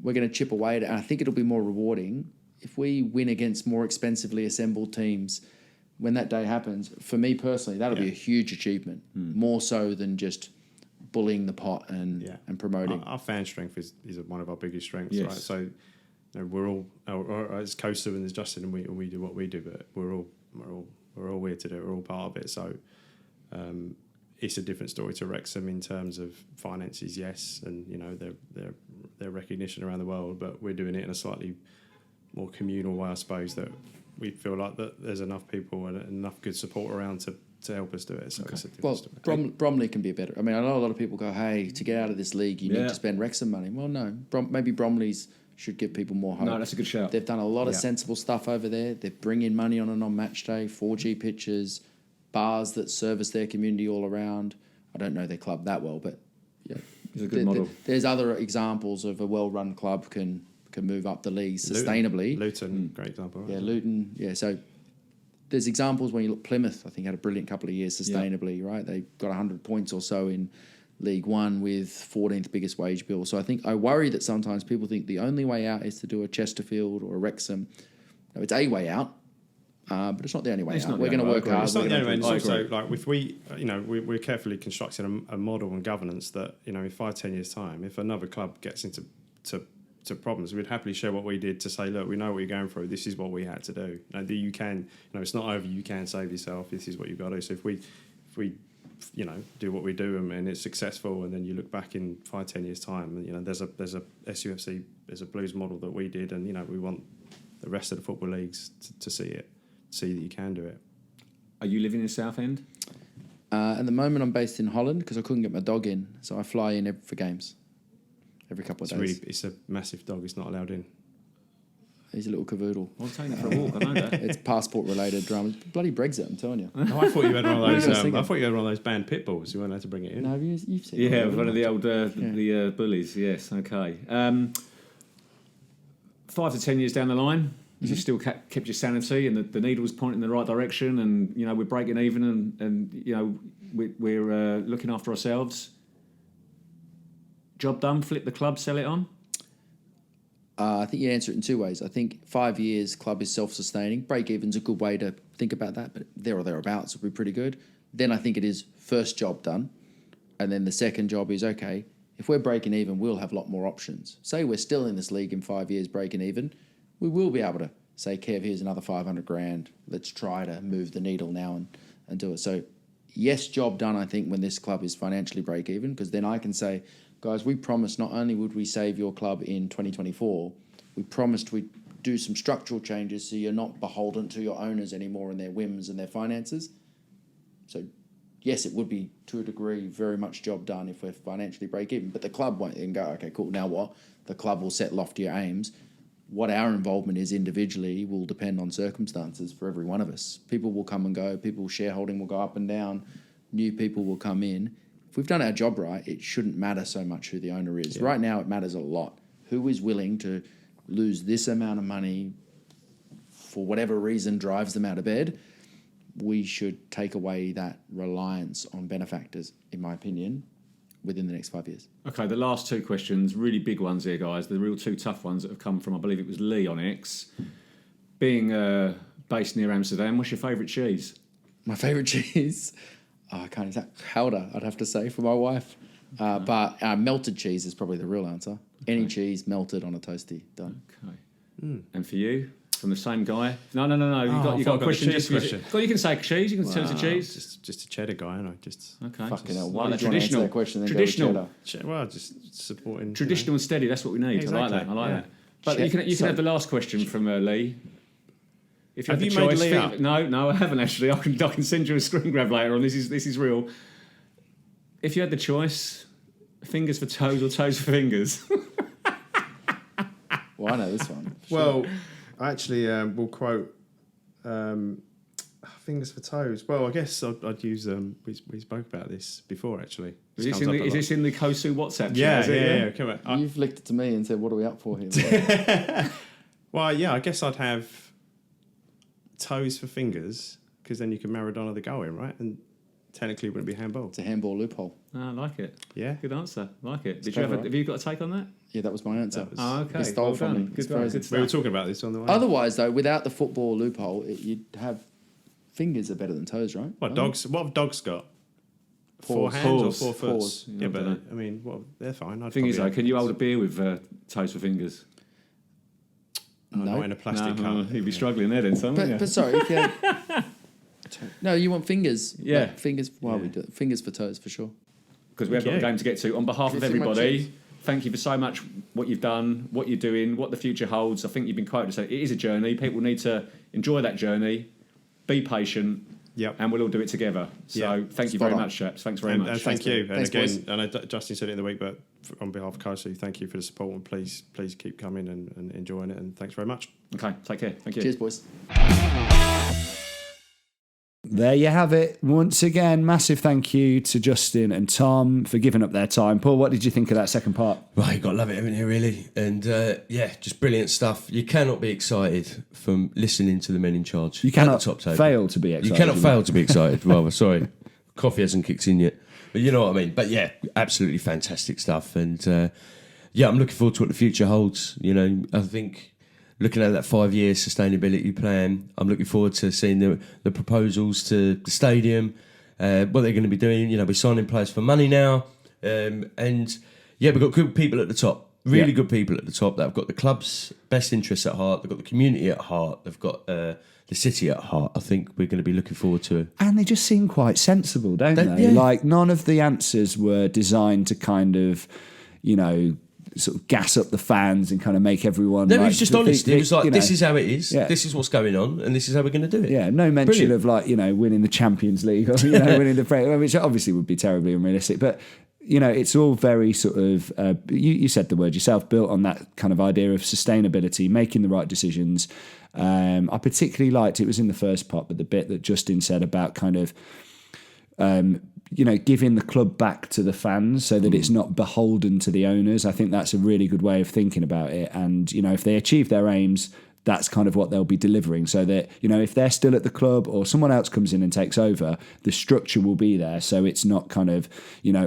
we're going to chip away at it. And I think it'll be more rewarding if we win against more expensively assembled teams. When that day happens, for me personally, that'll be a huge achievement, more so than just bullying the pot and promoting. Our fan strength is one of our biggest strengths, yes. right? So we're all as COSU and as Justin, and we do what we do, but we're all here to do it. We're all part of it. So it's a different story to Wrexham in terms of finances, yes, and their recognition around the world, but we're doing it in a slightly more communal way, I suppose, that we feel like that there's enough people and enough good support around to help us do it. So it's a different story. Bromley can be better. I mean, I know a lot of people go, hey, to get out of this league, you need to spend Wrexham money. Well, no, maybe Bromley's should give people more hope. No, that's a good shout. They've done a lot of sensible stuff over there. They bring in money on a non-match day, 4G pitches, bars that service their community all around. I don't know their club that well, but it's a good model. There's other examples of a well-run club can move up the league sustainably. Luton, great example. Right? Yeah, Luton. Yeah, so there's examples when you look. Plymouth, I think, had a brilliant couple of years sustainably, right? They got 100 points or so in League One with 14th biggest wage bill. So I worry that sometimes people think the only way out is to do a Chesterfield or a Wrexham. No, it's a way out, but it's not the only way out. We're going to work hard. It's not the only way. It's also like if we're carefully constructing a model and governance that in 5-10 years' time, if another club gets into problems, we'd happily share what we did to say, look, we know what you're going through. This is what we had to do. You can, it's not over. You can save yourself. This is what you've got to do. So if we do what we do and it's successful, and then you look back in 5-10 years' time, and there's a SUFC, there's a Blues model that we did, and we want the rest of the football leagues to see that you can do it. Are you living in Southend? At the moment, I'm based in Holland because I couldn't get my dog in, so I fly in for games. Every couple of days. It's a massive dog. It's not allowed in. He's a little cavoodle. I'll take him for a walk. I know that. It's passport-related drama. Bloody Brexit, I'm telling you. Oh, I thought you had one of those. I thought you had one of those banned pit bulls. You weren't allowed to bring it in. No, you've seen. Yeah, one of the old the bullies. Yes, okay. 5 to 10 years down the line, you still kept your sanity, and the needle was pointing in the right direction, and we're breaking even, and we're looking after ourselves. Job done, flip the club, sell it on? I think you answer it in two ways. I think 5 years club is self-sustaining. Break-even's a good way to think about that, but there or thereabouts would be pretty good. Then I think it is first job done. And then the second job is, okay, if we're breaking even, we'll have a lot more options. Say we're still in this league in 5 years breaking even, we will be able to say, Kev, here's another 500 grand. Let's try to move the needle now and do it. So yes, job done, I think, when this club is financially break-even, because then I can say, guys, we promised not only would we save your club in 2024, we promised we'd do some structural changes so you're not beholden to your owners anymore and their whims and their finances. So, yes, it would be, to a degree, very much job done if we're financially break even. But the club won't then go, okay, cool, now what? The club will set loftier aims. What our involvement is individually will depend on circumstances for every one of us. People will come and go. People's shareholding will go up and down. New people will come in. If we've done our job right, it shouldn't matter so much who the owner is. Yeah. Right now, it matters a lot. Who is willing to lose this amount of money for whatever reason drives them out of bed? We should take away that reliance on benefactors, in my opinion, within the next 5 years. Okay, the last two questions, really big ones here, guys. The real two tough ones that have come from, I believe it was Lee on X. Being based near Amsterdam, what's your favourite cheese? My favourite cheese? I can't exactly. Gouda, I'd have to say, for my wife. But melted cheese is probably the real answer. Any cheese melted on a toastie, done. Okay. And for you? from the same guy. No. You got a question. Cheese question. You can say cheese. You can tell us a cheese. Just a cheddar guy, I know. Just Okay. Fucking hell. Like Why that did you want to answer that question then go with traditional. cheddar? well, just supporting Traditional and steady. That's what we need. Exactly, I like yeah. that. But you can have the last question from Lee. If Have had you the made choice, Lee up? No, I haven't actually. I can send you a screen grab later on. This is real. If you had the choice, fingers for toes or toes for fingers. Well, I know this one. for sure. Well, actually, we'll quote fingers for toes. Well, I guess I'd use we spoke about this before actually. Is this in the COSU WhatsApp chat? Yeah. Come on. You've licked it to me and said, "What are we up for here?" Well, yeah, I guess I'd have toes for fingers because then you can Maradona the goal in, right? And technically, it wouldn't be handball. It's a handball loophole. I like it. Yeah. Good answer. Like it. clever, right? Have you got a take on that? Yeah, that was my answer. That was- Oh, okay. You stole from done. me. It's Good crazy. stuff. We were talking about this on the way. Otherwise, though, without the football loophole, you'd have fingers are better than toes, right? What dogs? What have dogs got? Four 4 hands paws. or 4 foot? Paws. Yeah, but dunno. I mean, they're fine. I'd Thing is, though, probably can you have- hold a beer with toes for fingers? Oh, No. not in a plastic cup. You'd be struggling there then, son. But sorry, if you had... No, you want fingers. Yeah. Like fingers. Why we do it? Fingers for toes, for sure. Because we have got a Yeah. game to get to. On behalf of Have you seen my everybody, cheeks? thank you for so much what you've done, what you're doing, what the future holds. I think you've been quoted to say it is a journey. People need to enjoy that journey, be patient, Yep. and we'll all do it together. So Yeah. thank you Spot very on. much, chaps. Thanks very And much. thank you. And Thanks, again, boys. I know Justin said it in the week, but on behalf of COSU, thank you for the support and please keep coming and enjoying it. And thanks very much. Okay, take care. Thank you. Cheers, boys. There you have it. Once again, massive thank you to Justin and Tom for giving up their time. Paul, what did you think of that second part? Right, you've got to love it, haven't you, really? And just brilliant stuff. You cannot be excited from listening to the men in charge. You at cannot the top table. fail to be excited. You cannot fail to be excited. Rather, sorry. Coffee hasn't kicked in yet. But you know what I mean. But yeah, absolutely fantastic stuff. And I'm looking forward to what the future holds. You know, I think looking at that 5-year sustainability plan, I'm looking forward to seeing the proposals to the stadium, what they're going to be doing. You know, we're signing players for money now. And we've got good people at the top. Really good people at the top that have got the club's best interests at heart. They've got the community at heart. They've got the city at heart. I think we're going to be looking forward to it. And they just seem quite sensible, don't they? Yeah. Like, none of the answers were designed to kind of, sort of gas up the fans and kind of make everyone... No, like, it was just to honest. think, It was like, this is how it is. Yeah. This is what's going on, and this is how we're going to do it. Yeah, no mention Brilliant. of winning the Champions League or winning the Premier, which obviously would be terribly unrealistic. But it's all very sort of you said the word yourself, built on that kind of idea of sustainability, making the right decisions. I particularly liked it was in the first part, but the bit that Justin said about kind of giving the club back to the fans so that it's not beholden to the owners. I think that's a really good way of thinking about it. And, if they achieve their aims, that's kind of what they'll be delivering. So that, if they're still at the club or someone else comes in and takes over, the structure will be there. So it's not kind of,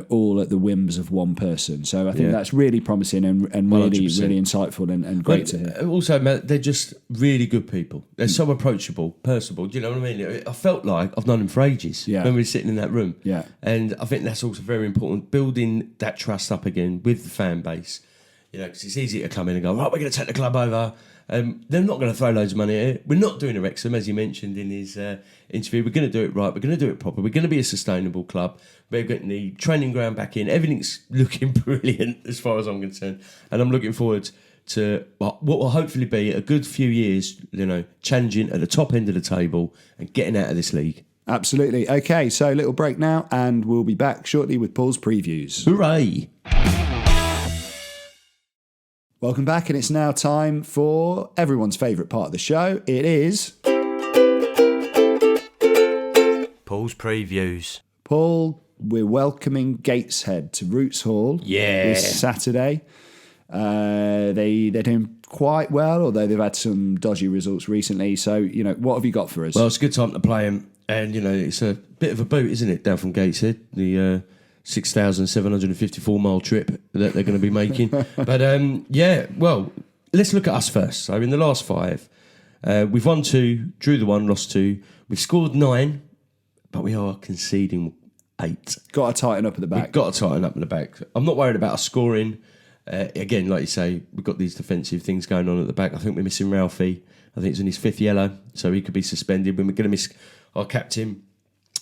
all at the whims of one person. So I think that's really promising and really, 100%. really insightful and great to hear. Also, Matt, they're just really good people. They're so approachable, personable. Do you know what I mean? I felt like I've known them for ages when we were sitting in that room. Yeah. And I think that's also very important, building that trust up again with the fan base. Because it's easy to come in and go, right, we're going to take the club over. They're not going to throw loads of money at it. We're not doing a Wrexham, as he mentioned in his interview. We're going to do it right. We're going to do it proper. We're going to be a sustainable club. We're getting the training ground back in. Everything's looking brilliant as far as I'm concerned. And I'm looking forward to what will hopefully be a good few years, challenging at the top end of the table and getting out of this league. Absolutely. Okay, so little break now, and we'll be back shortly with Paul's previews. Hooray! Welcome back, and it's now time for everyone's favourite part of the show. It is Paul's previews. Paul. We're welcoming Gateshead to Roots Hall this Saturday. They're doing quite well, although they've had some dodgy results recently. So, what have you got for us? Well, it's a good time to play them. And, it's a bit of a boot, isn't it, down from Gateshead? The 6,754-mile trip that they're going to be making. But, let's look at us first. So, in the last 5, we've won 2, drew the 1, lost 2. We've scored 9, but we are conceding 8. Got to tighten up at the back. We've got to tighten up in the back. I'm not worried about us scoring. Again, like you say, we've got these defensive things going on at the back. I think we're missing Ralphie. I think it's in his 5th yellow, so he could be suspended. We're going to miss our captain.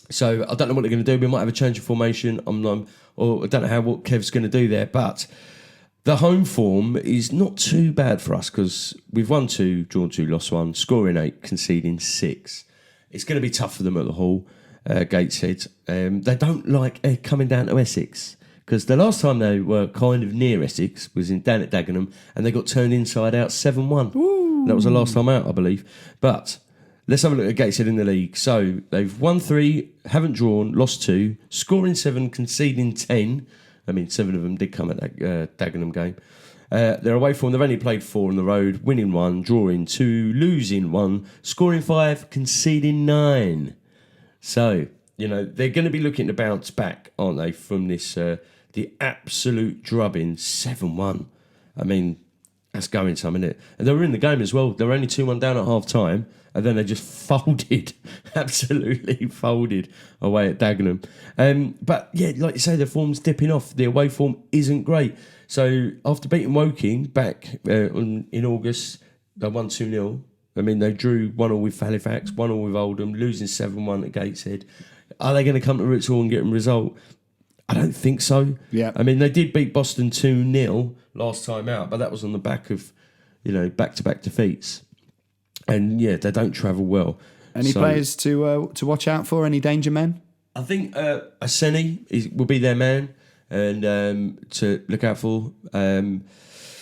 So I don't know what they're going to do. We might have a change of formation. Or I don't know what Kev's going to do there. But the home form is not too bad for us because we've won 2, drawn 2, lost 1, scoring 8, conceding 6. It's going to be tough for them at the Hall, Gateshead. They don't like coming down to Essex because the last time they were kind of near Essex was down at Dagenham and they got turned inside out 7-1. That was the last time out, I believe. But let's have a look at Gateshead in the league. So they've won 3, haven't drawn, lost 2, scoring 7, conceding 10. I mean, 7 of them did come at that Dagenham game. Their away form, they've only played 4 on the road, winning 1, drawing 2, losing 1, scoring 5, conceding 9. So, they're going to be looking to bounce back, aren't they, from this, the absolute drubbing 7-1. I mean, that's going some, isn't it? And they were in the game as well. They were only 2-1 down at half time, and then they just folded, absolutely folded away at Dagenham. But yeah, like you say, the form's dipping off. The away form isn't great. So after beating Woking back in August, they won 2-0. I mean, they drew 1-1 with Halifax, 1-1 with Oldham, losing 7-1 at Gateshead. Are they going to come to Roots Hall and get a result? I don't think so. Yeah. I mean, they did beat Boston 2-0 last time out, but that was on the back of, back-to-back defeats. And, yeah, they don't travel well. Any players to watch out for? Any danger men? I think Aseni will be their man and to look out for.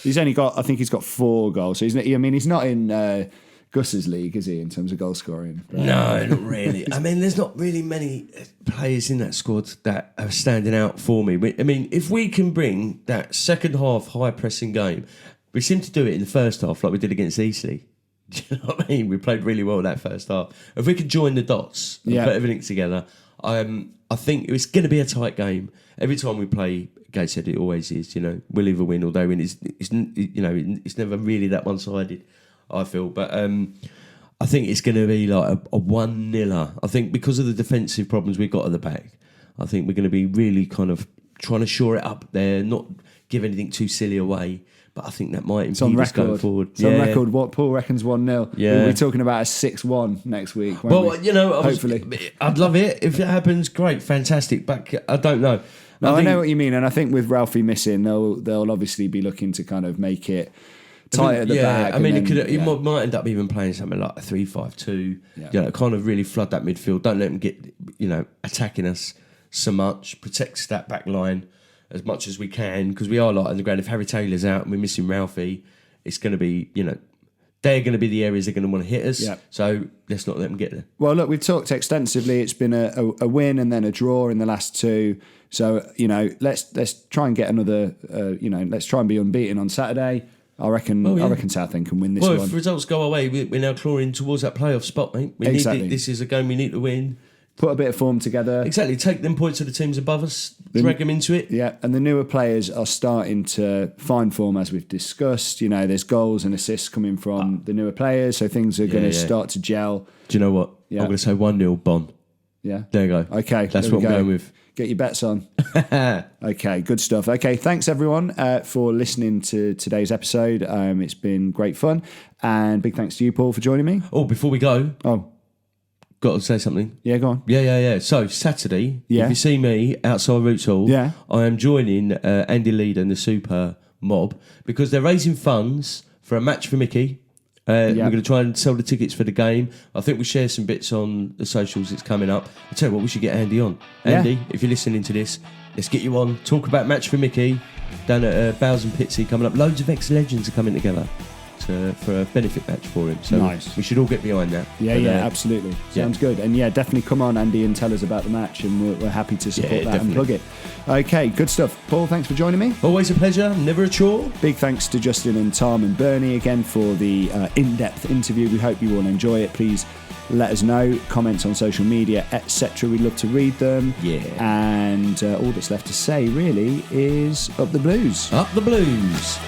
He's got 4 goals. So he's not in Gus's league, is he, in terms of goal scoring? No, not really. I mean, there's not really many players in that squad that are standing out for me. I mean, if we can bring that second half high pressing game, we seem to do it in the first half like we did against Eastleigh. Do you know what I mean? We played really well that first half. If we could join the dots and put everything together, I think it's going to be a tight game. Every time we play Gateshead, it always is. We'll either win or they win. It's never really that one-sided, I feel. But I think it's going to be like a 1-0. I think because of the defensive problems we've got at the back, I think we're going to be really kind of trying to shore it up there, not give anything too silly away. But I think that might impede us going forward. It's on record what Paul reckons 1-0. Yeah. We'll be talking about a 6-1 next week. Well, we? Hopefully. I'd love it. If it happens, great, fantastic. But I don't know. I know what you mean. And I think with Ralphie missing, they'll obviously be looking to kind of make it tight at the back. I mean, he might end up even playing something like a 3-5-2. Kind of really flood that midfield. Don't let them get, attacking us so much. Protects that back line as much as we can, because we are light on the ground. If Harry Taylor's out and we're missing Ralphie, it's going to be, they're going to be the areas they're going to want to hit us. Yeah. So let's not let them get there. Well, look, we've talked extensively. It's been a win and then a draw in the last 2. So, let's try and get another, let's try and be unbeaten on Saturday. I reckon Southend can win this one. Well, if results go away, we're now clawing towards that playoff spot, mate. Exactly. This is a game we need to win. Put a bit of form together. Exactly. Take them points of the teams above us, drag them into it. Yeah, and the newer players are starting to find form, as we've discussed. There's goals and assists coming from the newer players, so things are going to start to gel. Do you know what? Yeah. I'm going to say 1-0 Bon. Yeah. There you go. Okay. That's what I'm going with. Get your bets on. Okay, good stuff. Okay, thanks everyone for listening to today's episode. It's been great fun. And big thanks to you, Paul, for joining me. Oh, before we go. Got to say something. Yeah, go on. Yeah. So, Saturday, if you see me outside Roots Hall, I am joining Andy Lead and the Super Mob because they're raising funds for a match for Mickey. We're going to try and sell the tickets for the game. I think we'll share some bits on the socials. It's coming up. I tell you what, we should get Andy on. Andy, if you're listening to this, let's get you on. Talk about match for Mickey down at Bowes and Pitsy coming up. Loads of ex-legends are coming together for a benefit match for him. So nice. We should all get behind that. Yeah, absolutely. Sounds good. And definitely come on, Andy, and tell us about the match, and we're happy to support that and plug it. Okay, good stuff. Paul, thanks for joining me. Always a pleasure, never a chore. Big thanks to Justin and Tom and Bernie again for the in-depth interview. We hope you all enjoy it. Please let us know. Comments on social media, etc. We'd love to read them. Yeah. And all that's left to say, really, is up the blues. Up the blues.